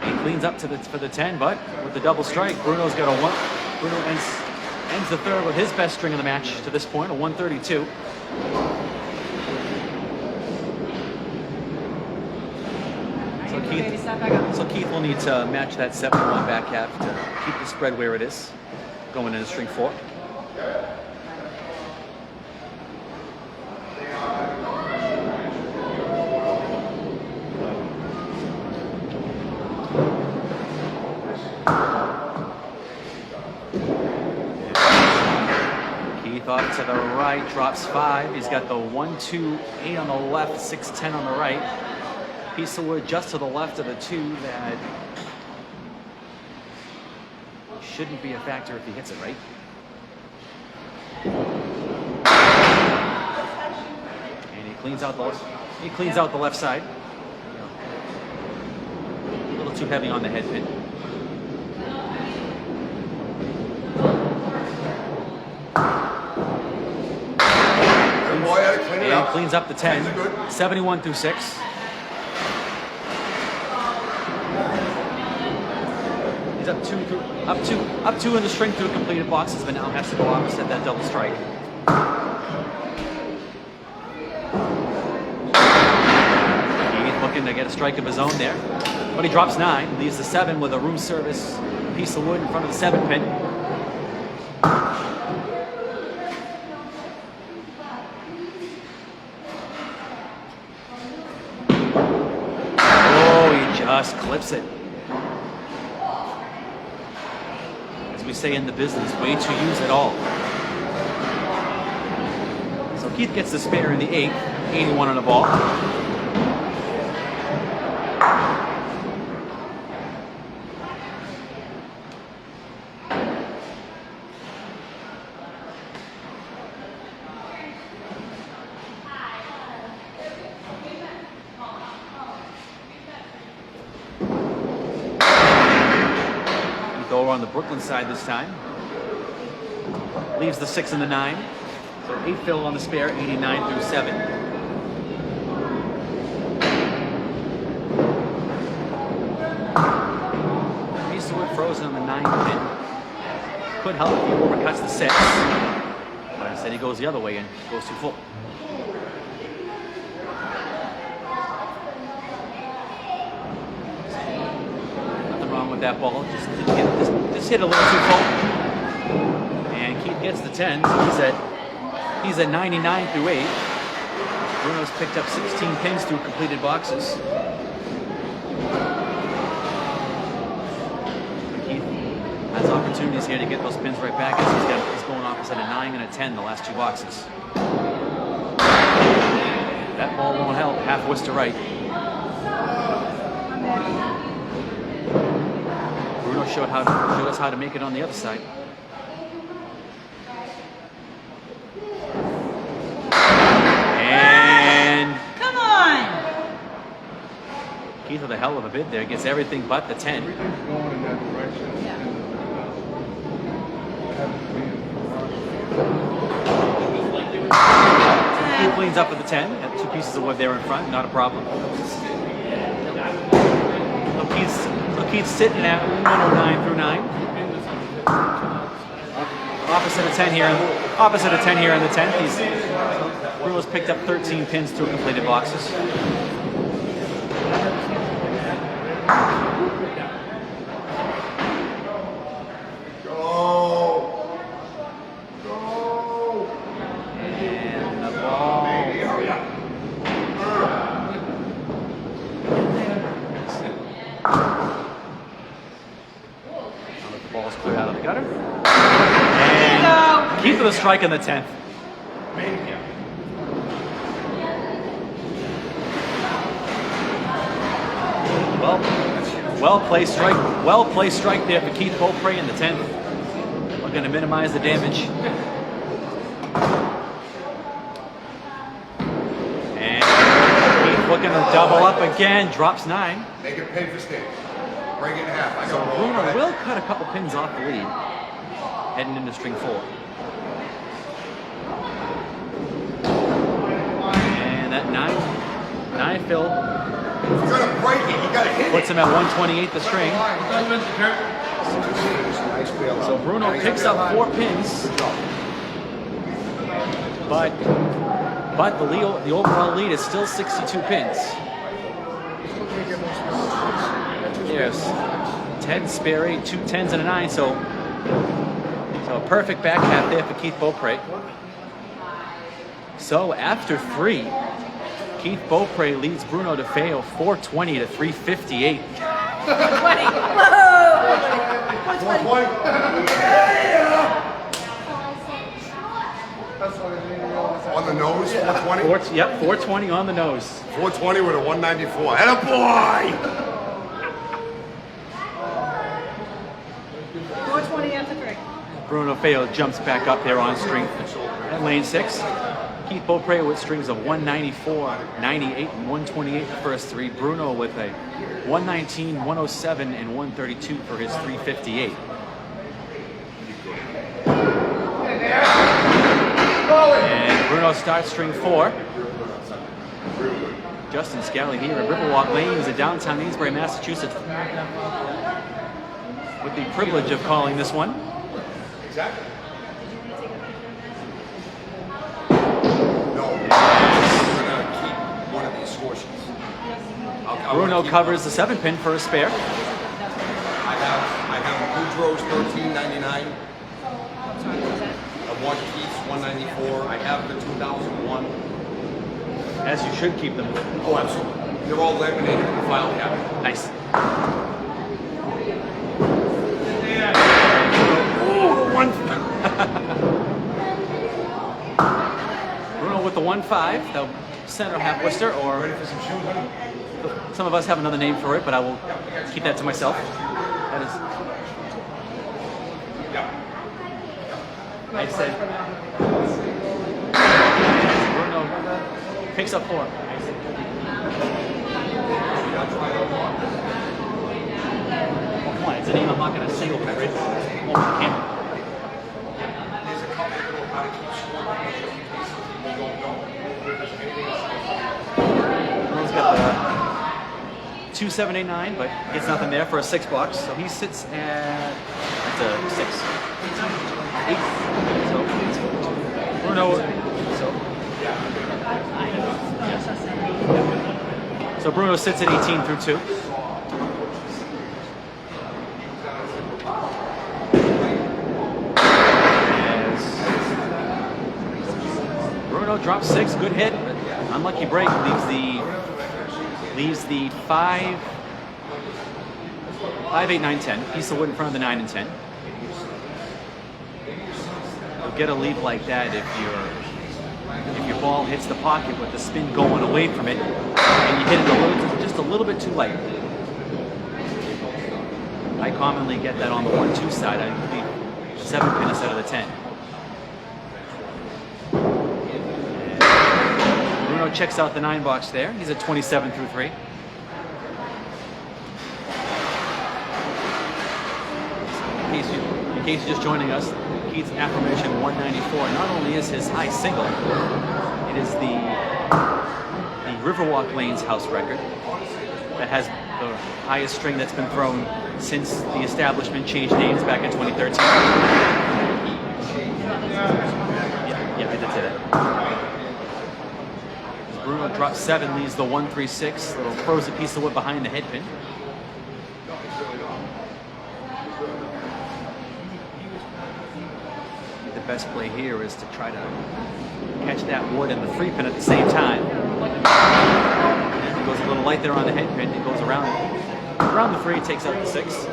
He cleans up for the 10, but with the double strike, Bruno's got a 1. Bruno ends the 3rd with his best string of the match to this point, a 132. So Keith will need to match that 7-1 back half to keep the spread where it is, going into string 4. Keith off to the right, drops 5. He's got the 1, 2, 8 on the left, 6, 10 on the right. Piece of wood just to the left of the 2 that shouldn't be a factor if he hits it right. And he cleans out the left side. A little too heavy on the head pin. And cleans up the 10. 71 through 6. He's up two in the string through completed boxes, but now has to go opposite that double strike. Keith looking to get a strike of his own there, but he drops 9, leaves the 7 with a room service piece of wood in front of the 7 pin. Oh, he just clips it. We say in the business, way to use it all. So Keith gets the spare in the 8th, 81 on the ball. On the Brooklyn side this time. Leaves the 6 and the 9. So 8 fill on the spare, 89 through 7. Piece of wood frozen on the 9 pin. Could help if he overcuts the 6. But instead he goes the other way and goes too full. With that ball, just hit a little too full, and Keith gets the 10. So he's at 99 through 8. Bruno's picked up 16 pins through completed boxes. Keith has opportunities here to get those pins right back as he's going opposite a 9 and a 10 the last two boxes. That ball won't help. Half Worcester right. Bruno showed us how to make it on the other side. And Come on! Keith with a hell of a bid there. Gets everything but the 10. Everything's going in that direction. Yeah. Keith cleans up with the 10. Got 2 pieces of wood there in front. Not a problem. So Keith's sitting at 109 through 9. Opposite of 10 here. Opposite of 10 here in the 10th. Bruno's picked up 13 pins through completed boxes. And the ball. The ball's cleared out of the gutter. And Keith with a strike in the 10th. Well placed strike there for Keith Beaupre in the 10th. We're going to minimize the damage. And Keith looking to double up again, drops 9. Make it pay for stage. Break it in half. I So got Bruno will cut a couple pins off the lead, heading into string 4. And that 9 fill You gotta break it. You gotta hit puts him at 128 the string. Nice bailout. So Bruno picks up 4 pins, but the overall lead is still 62 pins. There's 10 spare 8, 2 10s and a 9, so a perfect back half there for Keith Beaupre. So after 3, Keith Beaupre leads Bruno DeFeo 420 to 358. 20. Whoa! 420. On the nose, 420? Yep, 420 on the nose. 420 with a 194. Attaboy! 420 after 3. Bruno DeFeo jumps back up there on string at lane 6. Keith Beaupre with strings of 194, 98, and 128 the first 3. Bruno with a 119, 107, and 132 for his 358. And Bruno starts string 4. Justin Scally here at Riverwalk Lanes in downtown Amesbury, Massachusetts, with the privilege of calling this one. Exactly. Bruno covers the 7 pin for a spare. I have Boudreaux's 1399. I want Keith's 194. I have the 2001. As you should keep them. Oh, absolutely. They're all laminated in the file cabinet. Nice. Bruno with the 1-5. The center half Worcester, or Ready for some shoes, honey? some of us have another name for it, but I will keep that to myself. That is. Yeah. I said. Bruno picks up 4. Oh, come on, it's a name I'm not going to say over the camera. There's a couple of little how to keep score just in case people don't know. If there's anything else. Bruno's got the 2789, but gets nothing there for a 6 box. So he sits at that's a 6. 8. So Bruno. So Bruno sits at 18 through 2. As Bruno drops 6, good hit. Unlucky break leaves the 5, 8, 9, 10. Piece of wood in front of the 9 and 10. You'll get a lead like that if your ball hits the pocket with the spin going away from it, and you hit it just a little bit too light. I commonly get that on the 1-2 side. I leave 7 pin instead of the 10. And Bruno checks out the 9 box there. He's at 27 through 3. In case you're just joining us, Keith's aforementioned 194 not only is his high single, it is the Riverwalk Lanes house record that has the highest string that's been thrown since the establishment changed names back in 2013. Yeah, I did say that. Bruno drops 7, leaves the 1-3-6, little frozen piece of wood behind the head pin. The best play here is to try to catch that wood and the 3 pin at the same time. And it goes a little light there on the head pin. It goes around the 3, takes out the 6.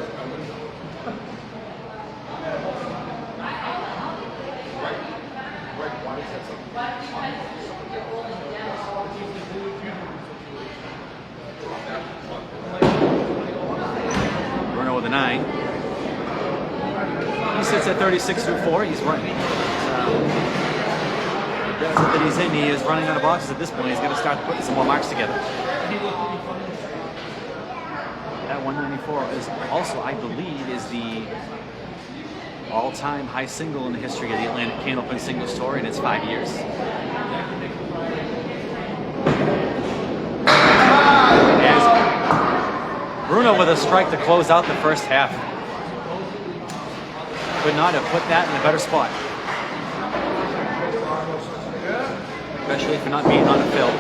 Bruno with a 9. He sits at 36 through 4. He's running. That he's in. He is running out of boxes at this point. He's going to start putting some more marks together. That 194 is also, I believe, is the all-time high single in the history of the Atlantic Candlepin Singles Tour in its 5 years. There's Bruno with a strike to close out the first half. Could not have put that in a better spot. Especially for not being on a fill.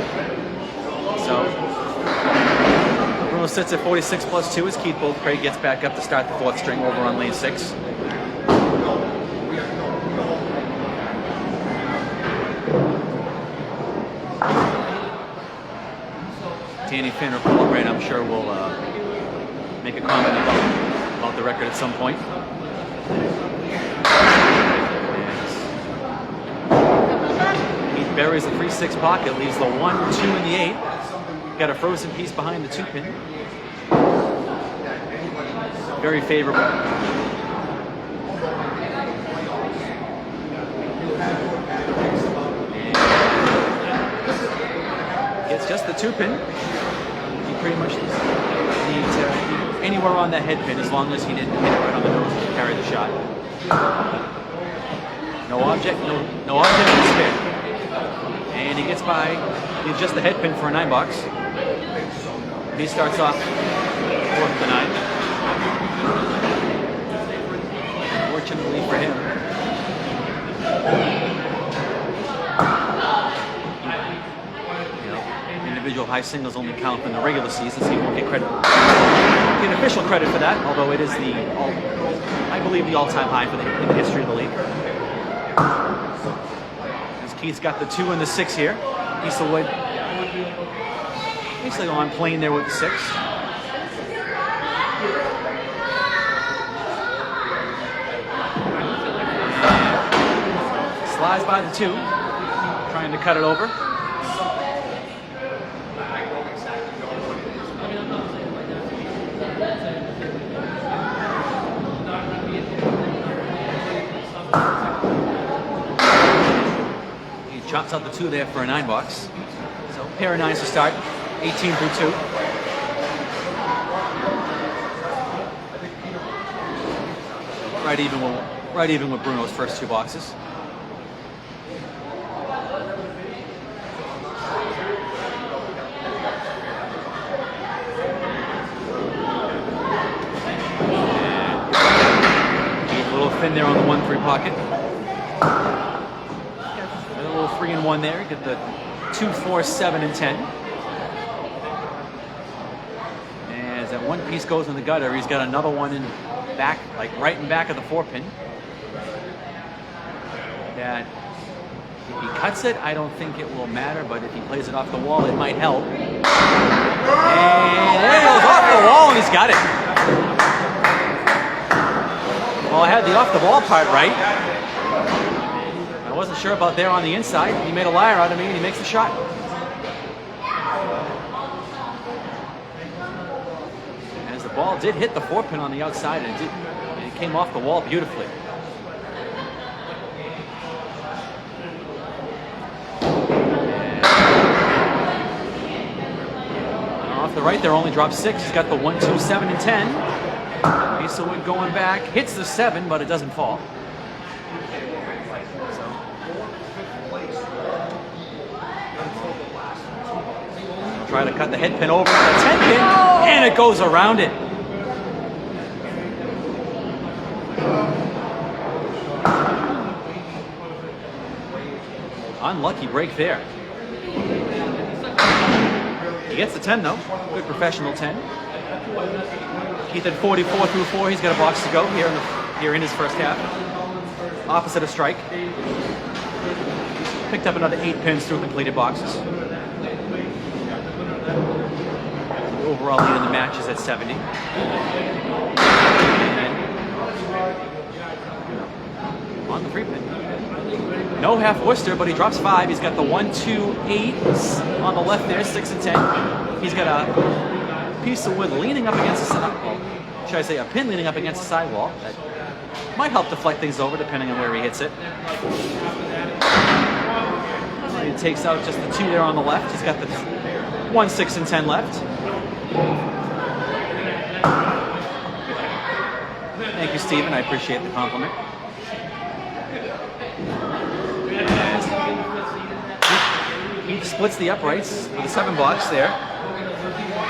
So, Bruno sits at 46 plus 2 as Keith Beaupre gets back up to start the 4th string over on lane 6. Danny Finn or Paul Grant, I'm sure, will make a comment about the record at some point. Buries the 3-6 pocket, leaves the 1, 2, and the 8. Got a frozen piece behind the 2 pin. Very favorable. Gets just the 2 pin. He pretty much needs anywhere on that head pin as long as he didn't hit it right on the nose to carry the shot. No object in the spin. And he gets by, leaves just the head pin for a 9 box. He starts off 4th of the 9. Fortunately for him, individual high singles only count in the regular season, so he won't get credit. Get official credit for that, although it is I believe the all-time high in the history of the league. Keith's got the 2 and the 6 here. Piece of wood basically on plane there with the 6. Slides by the 2, trying to cut it over. Chops out the 2 there for a 9 box. So pair of 9s to start, 18 through 2. Right even with Bruno's first 2 boxes. And a little thin there on the 1-3 pocket. 3 and 1 there. Get the 2, 4, 7, and 10. And as that 1 piece goes in the gutter, he's got another one in back, like right in back of the 4 pin. That If he cuts it, I don't think it will matter, but if he plays it off the wall, it might help. And there he goes off the wall, and he's got it. Well, I had the off the wall part right. I wasn't sure about there on the inside. He made a liar out of me, and he makes the shot. As the ball did hit the 4-pin on the outside, and it came off the wall beautifully. Off the right there, only dropped 6. He's got the 1, 2, 7, and 10. Piece of wood going back, hits the 7, but it doesn't fall. Try to cut the head pin over the 10 pin, and it goes around it. Unlucky break there. He gets the 10 though. Good professional 10. Keith at 44 through 4. He's got a box to go here in his first half. Opposite of strike. Picked up another 8 pins through completed boxes. The overall lead in the match is at 70. And on the 3-pin. No half Worcester, but he drops 5. He's got the 1, 2, 8 on the left there, 6 and 10. He's got a piece of wood leaning up against the sidewall. Should I say a pin leaning up against the sidewall? That might help deflect things over depending on where he hits it. He takes out just the 2 there on the left. He's got the 1, 6, and 10 left. Thank you, Stephen. I appreciate the compliment. He splits the uprights with a 7 box there.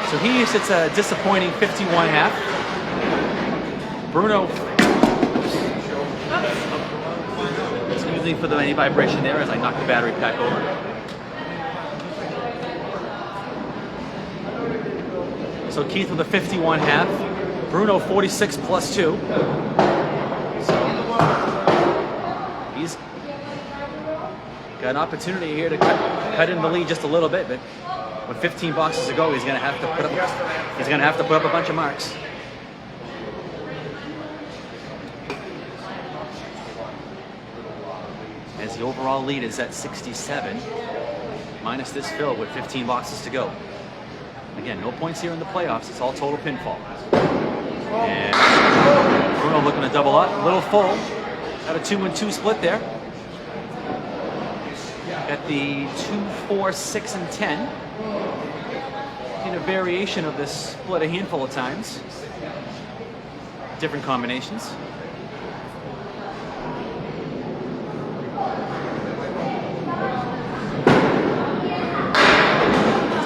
So he sits a disappointing 51.5. Bruno, excuse me for the any vibration there as I knock the battery pack over. So Keith with a 51.5. Bruno 46 plus 2. So he's got an opportunity here to cut in the lead just a little bit, but with 15 boxes to go, he's going to have to put up a bunch of marks. As the overall lead is at 67, minus this fill with 15 boxes to go. Again, no points here in the playoffs. It's all total pinfall. And Bruno looking to double up, a little full. Got a 2 and 2 split there. Got the 2, 4, 6, and 10. In a variation of this split a handful of times. Different combinations.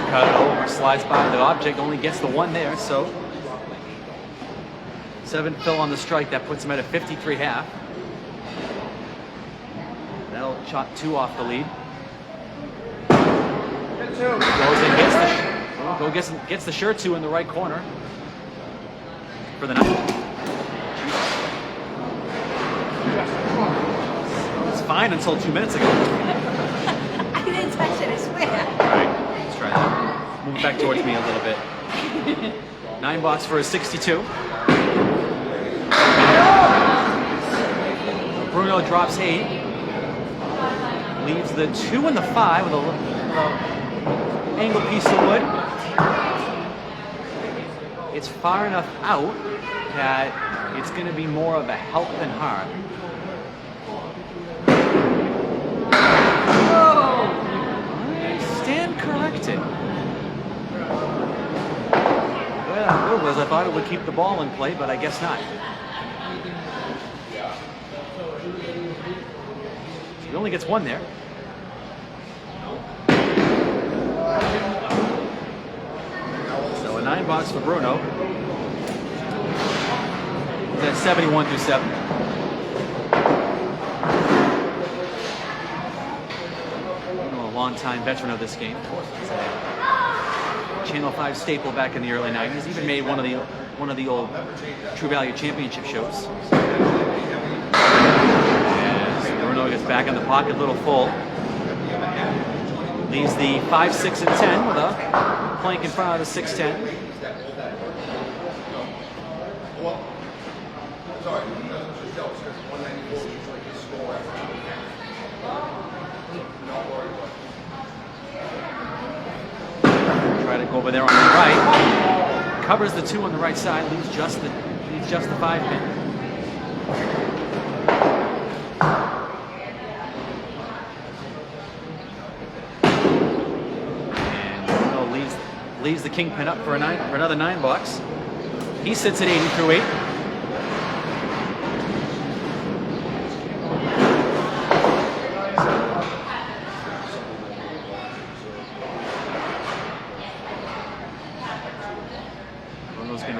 Cut it over, slides by the object, only gets the 1 there, so 7 fill on the strike, that puts him at a 53.5. That'll chop 2 off the lead. Goes and gets the sure 2 in the right corner for the night. It's fine until 2 minutes ago. I didn't touch it, I swear. All right, let's try that. Move back towards me a little bit. 9 box for a 62. Bruno drops 8. Leaves the 2 and the 5 with a little angle piece of wood. It's far enough out that it's going to be more of a help than harm. I stand corrected. Well, it was. I thought it would keep the ball in play, but I guess not. He only gets 1 there. So a 9 box for Bruno. He's at 71 through 7. Bruno, a long-time veteran of this game. He's a Channel 5 staple back in the early 90s. Even made one of the old True Value Championship shows. As Bruno gets back in the pocket, a little full. Leaves the 5, 6, and 10 with a plank in front of the 6, 10. Well, sorry, he doesn't just tell us, because 194 is usually his score after 2 attempts. Don't worry about it. Try to go over there on the right. Covers the 2 on the right side, leaves just the 5 pin. And Bruno leaves the king pin up for another 9 box. He sits at 80 through 8.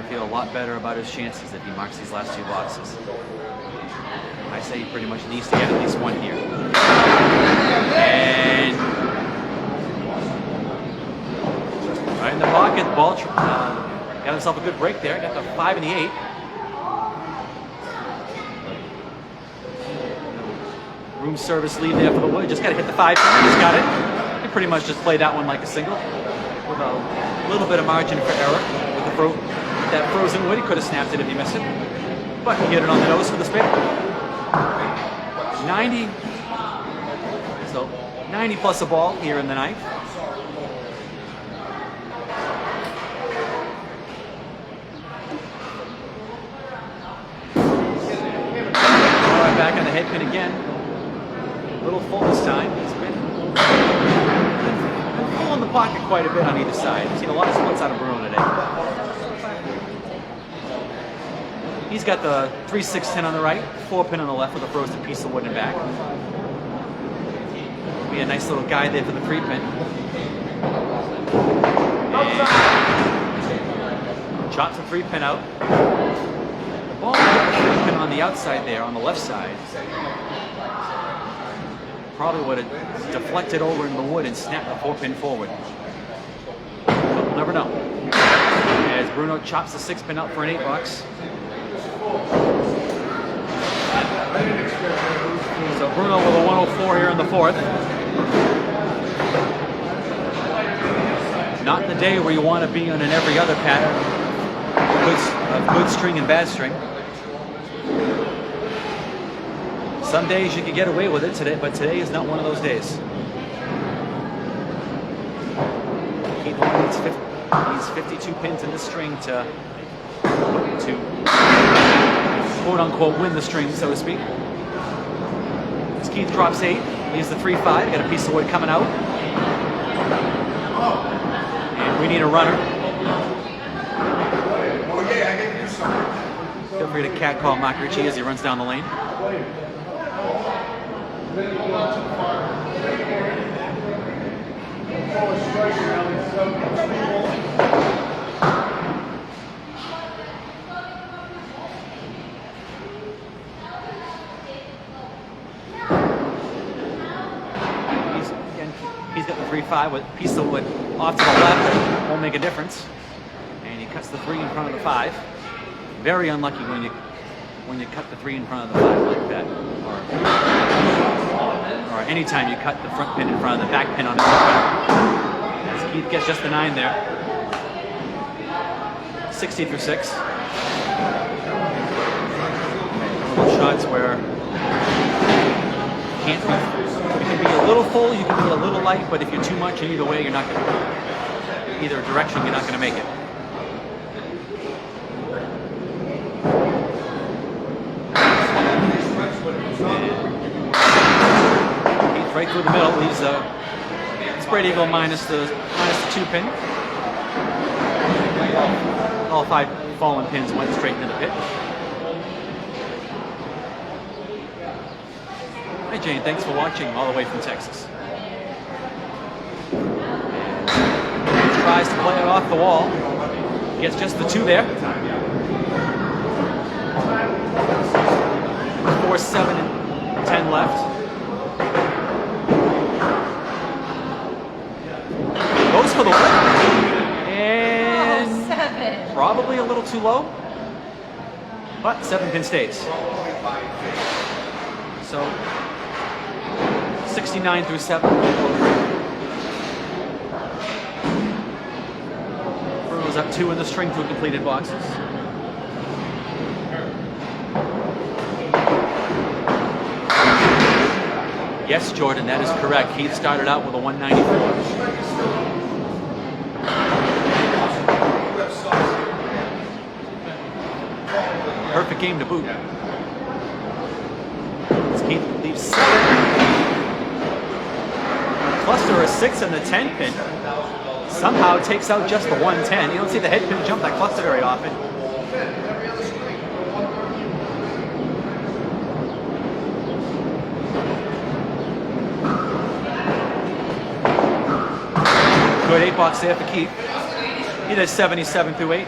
Feel a lot better about his chances if he marks these last 2 boxes. I say he pretty much needs to get at least 1 here. And right in the pocket, the ball got himself a good break there. Got the 5 and the 8. Room service lead there for the wood. Just got to hit the 5. He's got it. He pretty much just played that one like a single with a little bit of margin for error with the that frozen wood. He could have snapped it if he missed it, but he hit it on the nose for the spade. 90, so 90 plus a ball here in the 9th. All right, back on the head pin again. A little full this time. It's been full in the pocket quite a bit on either side. I've seen a lot of splits out of Bruno today. He's got the 3, 6, 10 on the right, 4 pin on the left with a frozen piece of wood in back. Be a nice little guide there for the 3 pin. And chops the 3 pin out. The ball hit the 3 pin on the outside there, on the left side. Probably would have deflected over in the wood and snapped the 4 pin forward. But we'll never know. As Bruno chops the 6 pin out for an 8 bucks. So Bruno with a 104 here in the 4th. Not the day where you want to be on an every other pattern of good string and bad string. Some days you can get away with it today, but today is not one of those days. Keith needs 52 pins in this string to quote-unquote win the string, so to speak. As Keith drops 8, leaves the 3, 5. Got a piece of wood coming out. And we need a runner. Feel free to catcall Mark Ritchie as he runs down the lane. He's got the 3, 5 with a piece of wood off to the left. Won't make a difference. And he cuts the 3 in front of the 5. Very unlucky when you cut the 3 in front of the 5 like that. Or anytime you cut the front pin in front of the back pin on the front pin. As Keith gets just the 9 there. 60 through 6. Little shots where you can't be. You can be a little full, you can be a little light, but if you're too much in either way, you're not going to. Either direction, you're not going to make it. Keith right through the middle leaves a spread eagle minus the 2 pin. All 5 fallen pins went straight into the pit. Hi Jane, thanks for watching all the way from Texas. Tries to play it off the wall. Gets just the 2 there. 4, 7, and 10 left. Goes for the win. And 7. Probably a little too low. But 7 pin stays. So 69 through 7. Bruno's up 2 in the string through completed boxes. Yes, Jordan, that is correct. Keith started out with a 194. Perfect game to boot. As Keith leaves 7. Cluster a 6 and the 10 pin. Somehow takes out just the 110. You don't see the head pin jump that cluster very often. Good 8 box there for Keith. He does 77 through 8.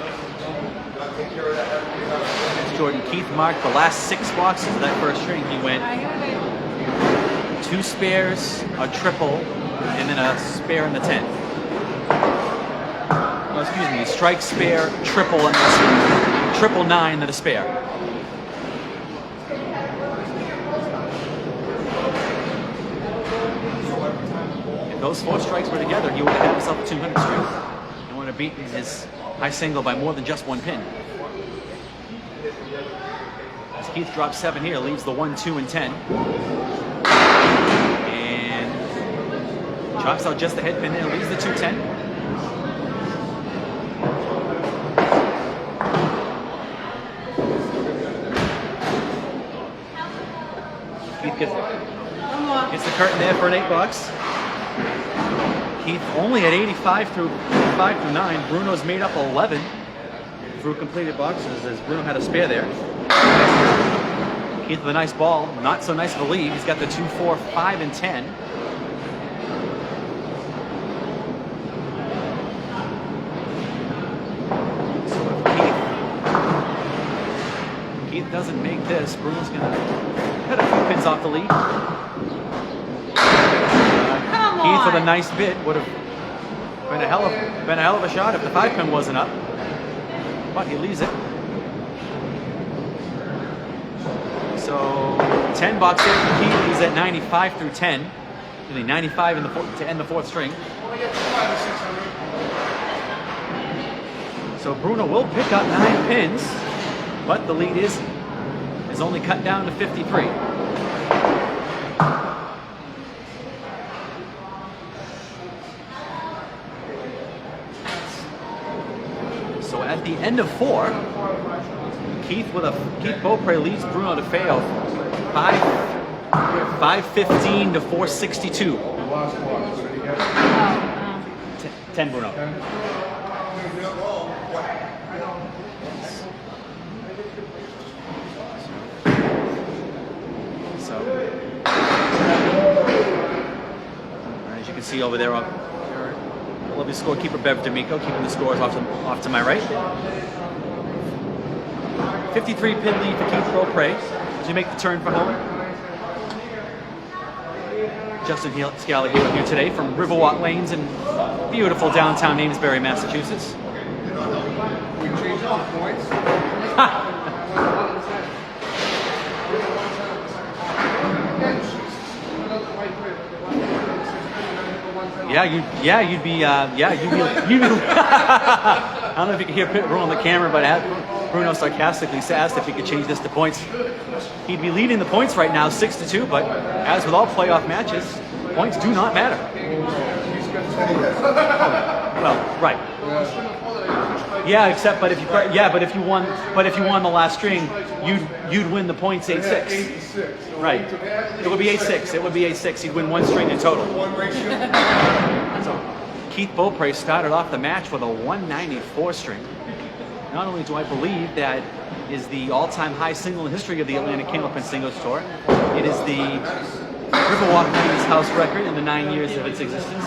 Jordan, Keith marked the last 6 boxes of that first string. He went 2 spares, a triple, and then a spare in the 10. Oh, excuse me, strike, spare, triple, and then triple 9, then a spare. If those 4 strikes were together, he would have had himself a 200 string. He would have beaten his high single by more than just 1 pin. As Keith drops 7 here, leaves the 1, 2, and 10. And chops out just the head pin there, leaves the 2, 10. Keith gets the curtain there for an 8 box. Keith only at 85 through 9. Bruno's made up 11 through completed boxes as Bruno had a spare there. Keith with a nice ball, not so nice of a lead. He's got the 2, 4, 5, and 10. So if Keith doesn't make this, Bruno's gonna cut a few pins off the lead. Keith with a nice bit would have been a hell of a shot if the 5 pin wasn't up. But he leaves it. So 10 box here for Keith. He's at 95 through 10. Really 95 in the to end the 4th string. So Bruno will pick up 9 pins, but the lead is only cut down to 53. So at the end of 4, Keith Beaupre leads Bruno DeFeo 515 to 462. 10 Bruno. So as you can see over there, lovely scorekeeper Bev D'Amico keeping the scores off to my right. 53 pin lead for Keith Beaupre as we make the turn for home. Justin Scally here with you today from Riverwalk Lanes in beautiful downtown Amesbury, Massachusetts. We changed all the points. You'd be. I don't know if you can hear Bruno on the camera, but Bruno sarcastically asked if he could change this to points. He'd be leading the points right now, 6-2. But as with all playoff matches, points do not matter. Well, right. Yeah, but if you won the last string, you'd win the points 8-6. Right. It would be 8-6. It would be 8-6. He'd win 1 string in total. So Keith Beaupre started off the match with a 194 string. Not only do I believe that is the all-time high single in history of the Atlantic Candlepin Singles Tour, it is the Riverwalk Lanes house record in the 9 years of its existence,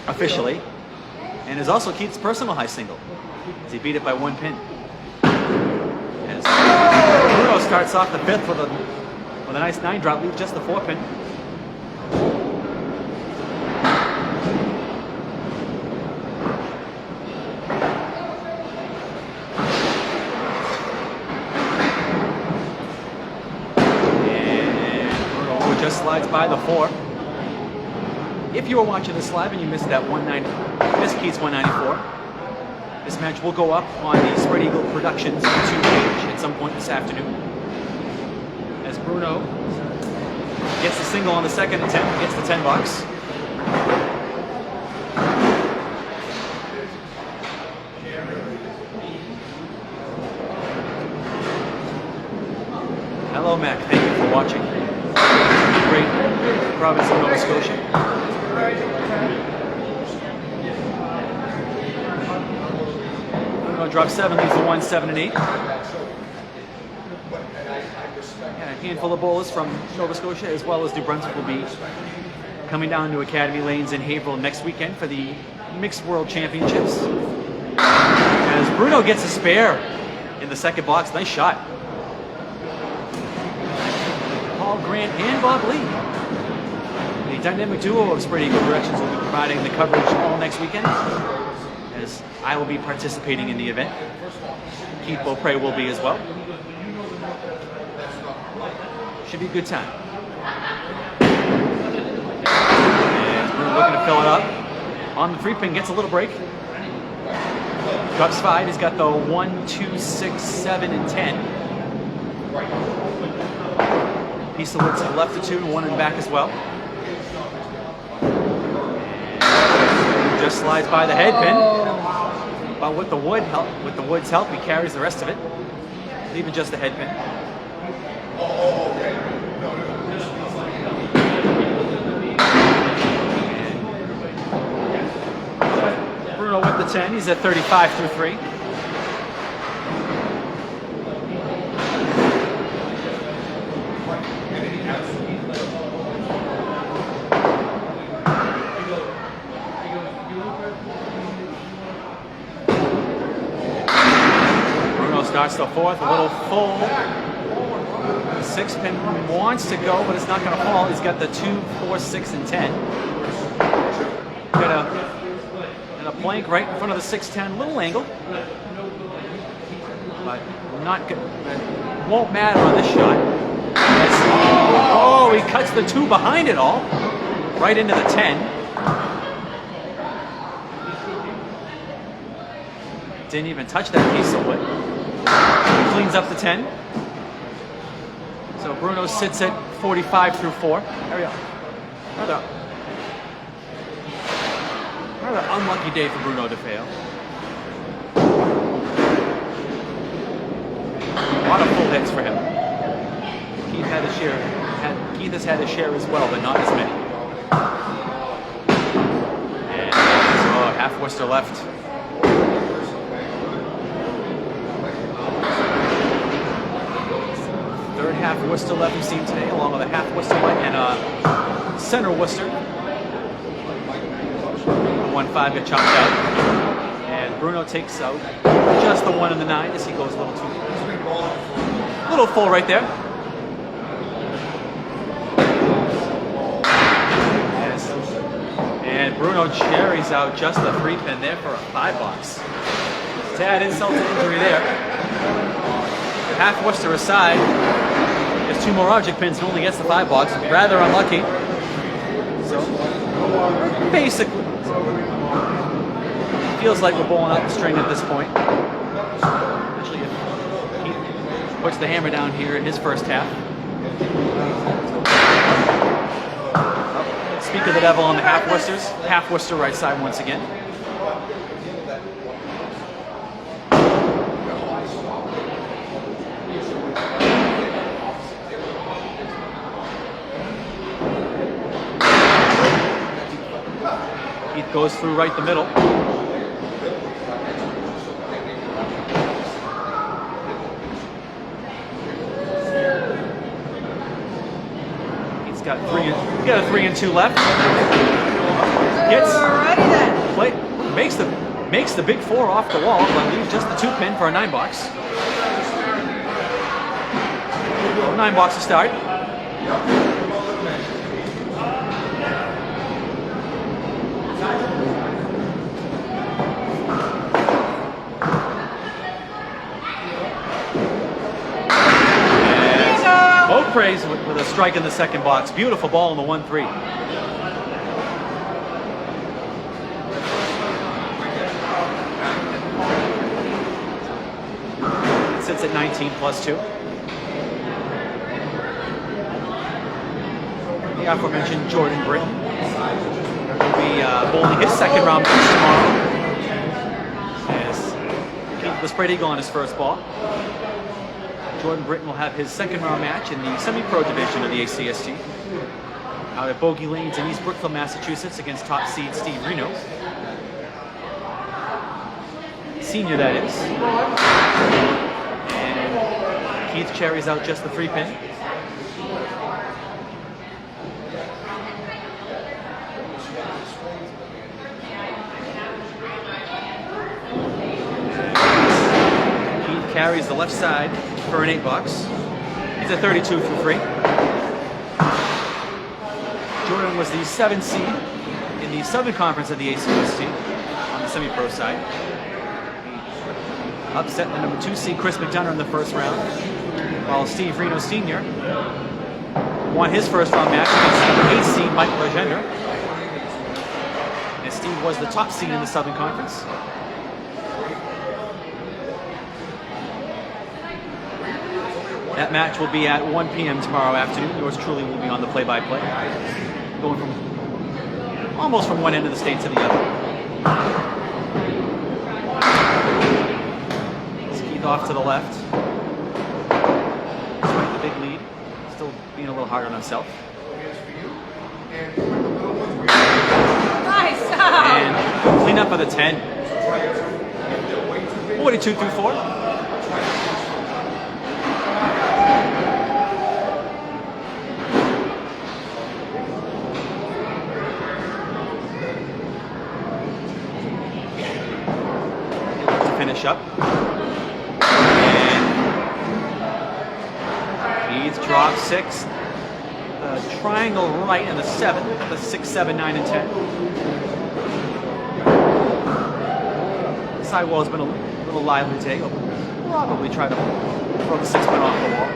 officially, and is also Keith's personal high single, as he beat it by 1 pin. As Bruno starts off the 5th with a nice 9 drop, leaves just the 4 pin. Just slides by the 4. If you were watching this live and you missed that missed Keith's 194, this match will go up on the Spread Eagle Productions YouTube page at some point this afternoon. As Bruno gets the single on the second attempt, gets the $10. Hello, Mac. Thank you for watching. Great province of Nova Scotia. Bruno drops 7, leaves the 1, 7, and 8. And a handful of bowlers from Nova Scotia as well as New Brunswick will be coming down to Academy Lanes in Haverhill next weekend for the Mixed World Championships. As Bruno gets a spare in the second box, nice shot. Paul Grant and Bob Lee. The dynamic duo of Spread Eagle Productions will be providing the coverage all next weekend, as I will be participating in the event. Keith Beaupre will be as well. Should be a good time. And Bruno looking to fill it up. On the 3-pin, gets a little break. Drops 5. He's got the 1, 2, 6, 7, and 10. Piece of wood to the left of 2, 1 in the back as well. And just slides by the head pin. But with the wood's help, he carries the rest of it, leaving just the head pin. And Bruno with the 10. He's at 35 through 3. Starts the 4th, a little full. 6-pin wants to go, but it's not going to fall. He's got the 2, 4, 6, and 10. Got a plank right in front of the 6-10, little angle, but not good. Won't matter on this shot. Oh, he cuts the 2 behind it all, right into the 10. Didn't even touch that piece of wood. Cleans up the 10. So Bruno sits at 45 through 4. There we go. Rather unlucky day for Bruno DeFeo. A lot of full hits for him. Keith had his share. Keith has had his share as well, but not as many. And half Worcester left. Third half Worcester left we've seen today, along with a half Worcester light and a center Worcester. 1-5 got chopped out. And Bruno takes out just the 1 and the 9 as he goes a little too little full right there. Yes. And Bruno carries out just the 3-pin there for a 5-box. Tad insult to injury there. Half Worcester aside. There's 2 more object pins and only gets the 5-box. Rather unlucky. So, basically, feels like we're bowling out the string at this point. Especially if Keith puts the hammer down here in his first half. Speak of the devil on the half Worcesters. Half Worcester right side once again. Goes through right the middle. He's got a 3 and 2 left. Gets play, makes the big 4 off the wall, but leaves just the 2-pin for a 9-box. 9-box to start. Beaupre with a strike in the second box. Beautiful ball in the 1-3. sits at 19 plus 2. The aforementioned Jordan Britton will be bowling his second round match tomorrow. As Keith the spread eagle on his first ball. Jordan Britton will have his second round match in the semi-pro division of the ACST. Out at Bogey Lanes in East Brookfield, Massachusetts against top seed Steve Reno. Senior, that is. And Keith carries out just the 3-pin. Keith carries the left side for an 8-box. He's a 32 through 3. Jordan was the 7th seed in the Southern Conference of the ACST on the semi-pro side. He upset the number 2 seed Chris McDonough in the first round, while Steve Reno Sr. won his first round match against the 8th seed Michael Legender. And Steve was the top seed in the Southern Conference. That match will be at 1 p.m. tomorrow afternoon. Yours truly will be on the play-by-play. Going from almost from one end of the state to the other. Keith off to the left. Despite the big lead, still being a little hard on himself. Nice. And clean up of the 10. 42 through 4. Finish up. And Keith drops 6. The triangle right and the 7. The 6, 7, 9, and 10. Sidewall's been a little lively today. He'll probably try to throw the 6-pin off the wall.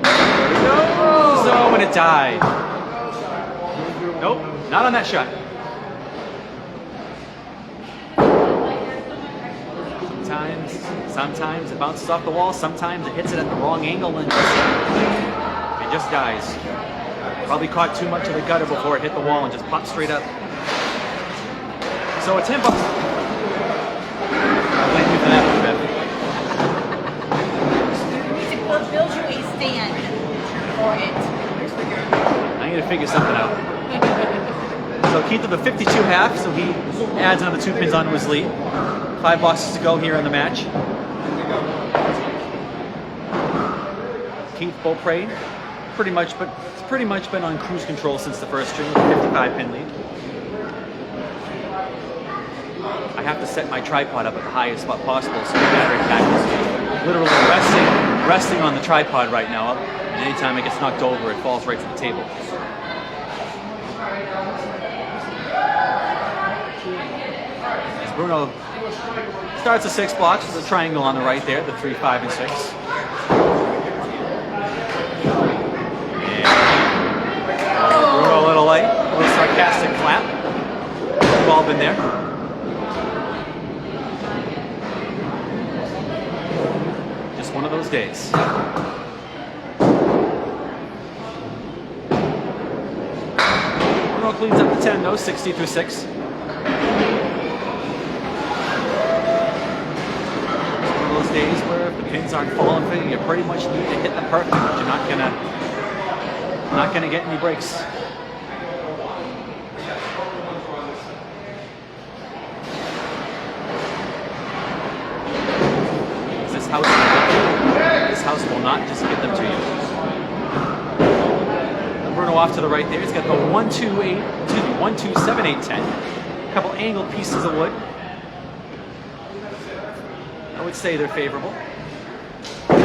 There it goes. Oh, and it died. Nope, not on that shot. Sometimes it bounces off the wall, sometimes it hits it at the wrong angle and just dies. Probably caught too much of the gutter before it hit the wall and just popped straight up. So a 10 bucks. I'll blame you for that one, Beth. We'll build you a stand for it. I need to figure something out. So Keith with a 52 half, so he adds another 2 pins onto his lead. 5 boxes to go here in the match. Keith Beaupre, pretty much been on cruise control since the first string with a 55-pin lead. I have to set my tripod up at the highest spot possible so the battery pack is literally resting on the tripod right now. And anytime it gets knocked over, it falls right to the table. As Bruno starts a 6 blocks with a triangle on the right there, the 3, 5, and 6. And Bruno a little light, a little sarcastic clap. We've all been there. Just one of those days. Bruno cleans up the 10 though, 60 through 6. Days where if the pins aren't falling for you, you pretty much need to hit them perfect, but you're not gonna get any breaks. This house will not just get them to you. Bruno off to the right there. He's got the 1, 2, 8, 1, 2, 7, 8, 10. A couple angled pieces of wood. I would say they're favorable. Hit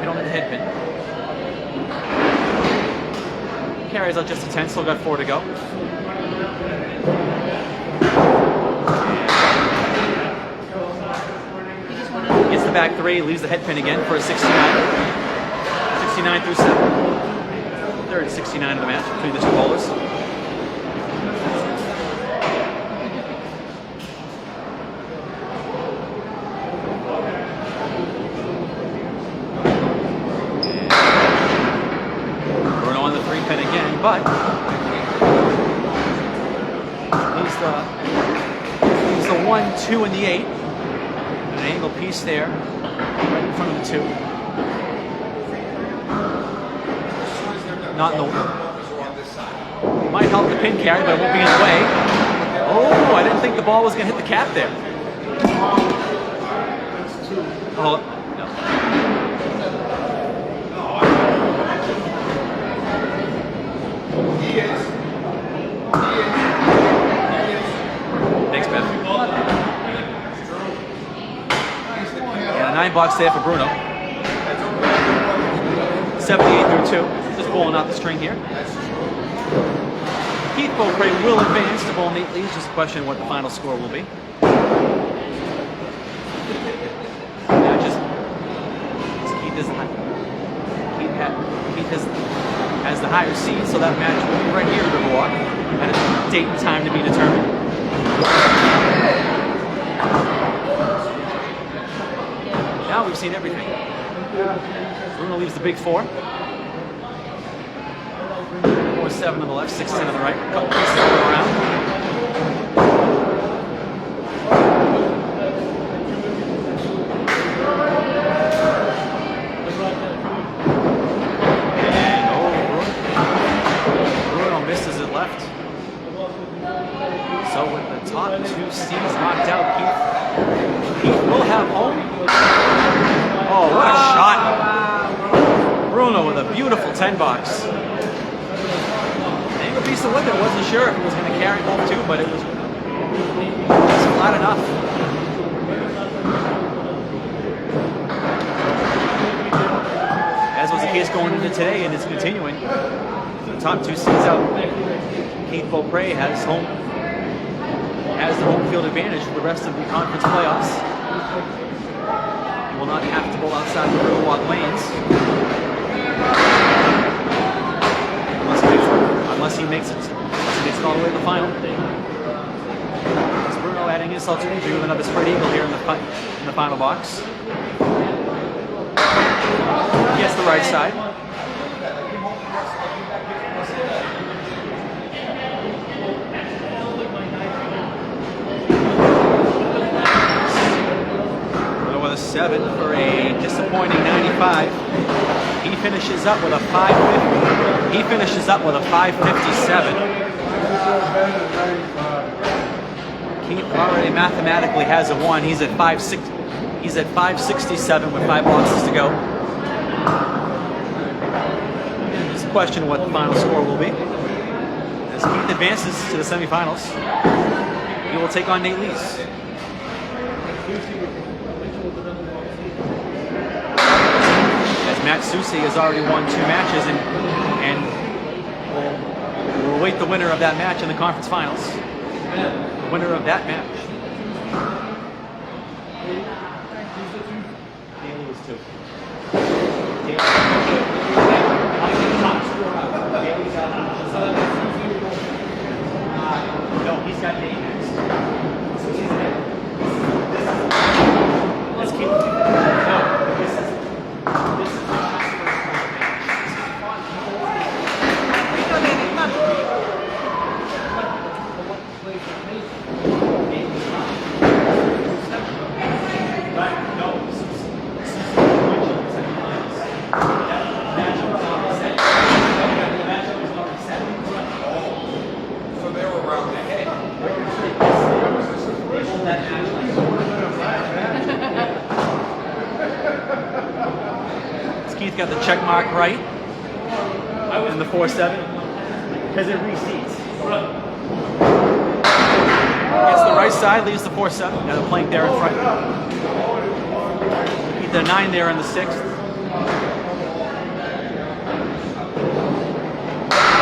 on the head pin. Carries out just a 10, still got 4 to go. Gets the back 3, leaves the head pin again for a 69. 69 through 7. Third 69 of the match between the two bowlers. but he's the 1, 2, and the 8. An angle piece there, right in front of the 2. Not in the might help the pin carry, but it won't be in the way. Oh, I didn't think the ball was going to hit the cap there. Oh, no. Thanks, Ben. And a $9 there for Bruno. 78 through 2. Just pulling out the string here. Keith Beaupre will advance to bowl neatly. It's just a question of what the final score will be. Keith has the higher seed, so that match will be right here in Riverwalk at a date and time to be determined. Now we've seen everything. Bruno leaves the big 4. 4-7 on the left, 6-10 on the right. A couple pieces going around. So with the top 2 seeds knocked out, Keith will have home. Oh, what a shot. Bruno with a beautiful 10 box. Angle piece of wicket, wasn't sure if it was going to carry both 2, but it was flat enough. As was the case going into today, and it's continuing. The top 2 seeds out. Keith Beaupre has the home field advantage for the rest of the conference playoffs. He will not have to bowl outside the Riverwalk Lanes unless he makes it all the way to the final. It's Bruno adding insult to injury with another spread eagle here in the final box. Gets the right side. With a 7 for a disappointing 95. He finishes up with a 550. He finishes up with a 557. Keith already mathematically has a 1. He's at 560. He's at 567 with 5 boxes to go. It's a question of what the final score will be. As Keith advances to the semifinals, he will take on Nate Lees. Matt Susi has already won 2 matches and will await the winner of that match in the conference finals. The winner of that match. Daly was 2. No, he's got Nate next. Let's keep Keith got the check mark right in the 4-7 because it reseats. Gets the right side, leaves the 4-7. Got a plank there in front. Keith the 9 there in the 6th.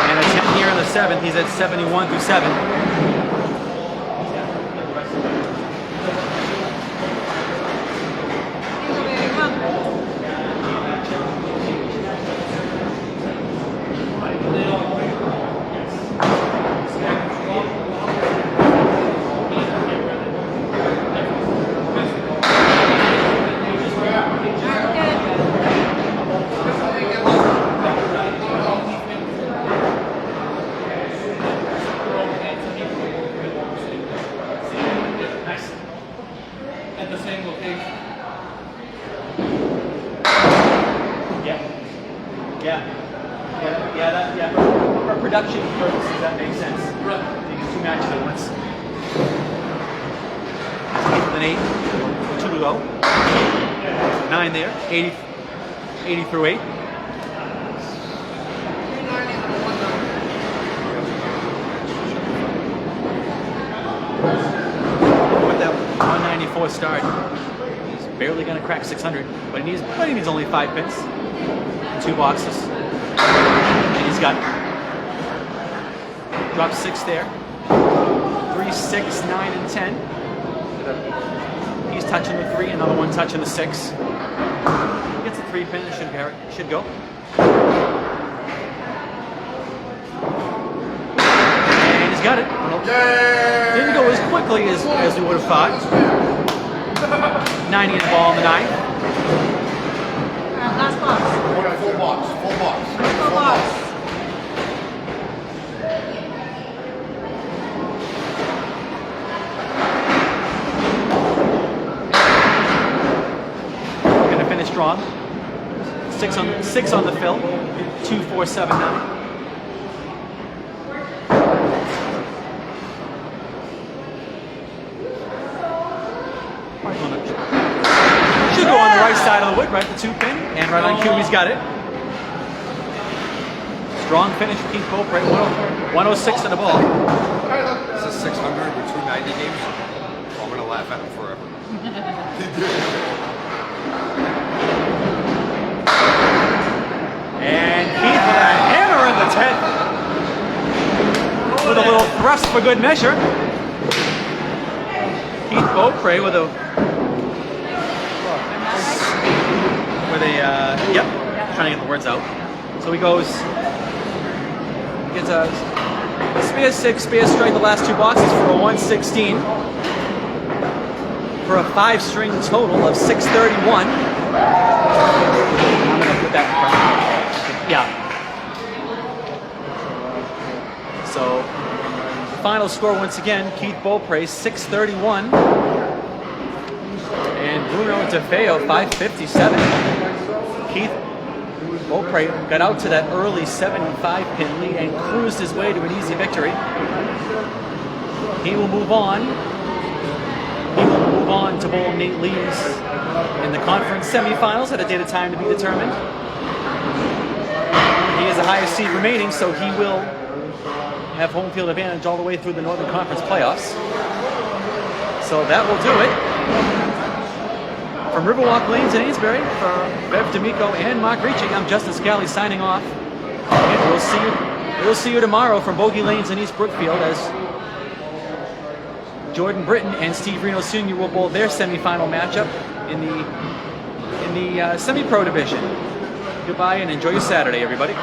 And a 10 here in the 7th. He's at 71 through 7. For production purposes, that makes sense. Right. Taking two matches at once. With an 8, 2 to go. 9 there, 80 through 8. 390 and 190. With that 194 start, he's barely going to crack 600, but he needs only 5 pins, 2 boxes, and he's got drop 6 there, 3, 6, 9, and 10. He's touching the 3, another one touching the 6. He gets a 3 pin, it should go. And he's got it. Didn't go as quickly as we would have thought. 90 in the ball on the 9. Last box. Full box. Full box. Gonna finish strong. 6 on the fill. 2, 4, 7, 9. Should go on the right side of the wood, right? The 2 pin, and right on cue, he's got it. Strong finish for Keith Beaupre. 106 in the ball. This is 600 with 290 games. Oh, I'm gonna laugh at him forever. And Keith with a hammer in the 10th. With a little thrust for good measure. Keith Beaupre with a trying to get the words out. So he goes, gets a spear 6, spear strike the last 2 boxes for a 116. For a 5-string total of 631. I'm gonna put that in front. Yeah. So, final score once again, Keith Beaupre 631. And Bruno DeFeo 557. Keith Beaupre got out to that early 7-5 pin lead and cruised his way to an easy victory. He will move on. To bowl Nate Lee's in the conference semifinals at a date of time to be determined. He is the highest seed remaining, so he will have home field advantage all the way through the Northern Conference playoffs. So that will do it. From Riverwalk Lanes in Amesbury, for Bev D'Amico and Mark Ricci, I'm Justin Scally signing off. And we'll see you tomorrow from Bogey Lanes in East Brookfield as Jordan Britton and Steve Reno Sr. will bowl their semifinal matchup in the semi-pro division. Goodbye and enjoy your Saturday, everybody.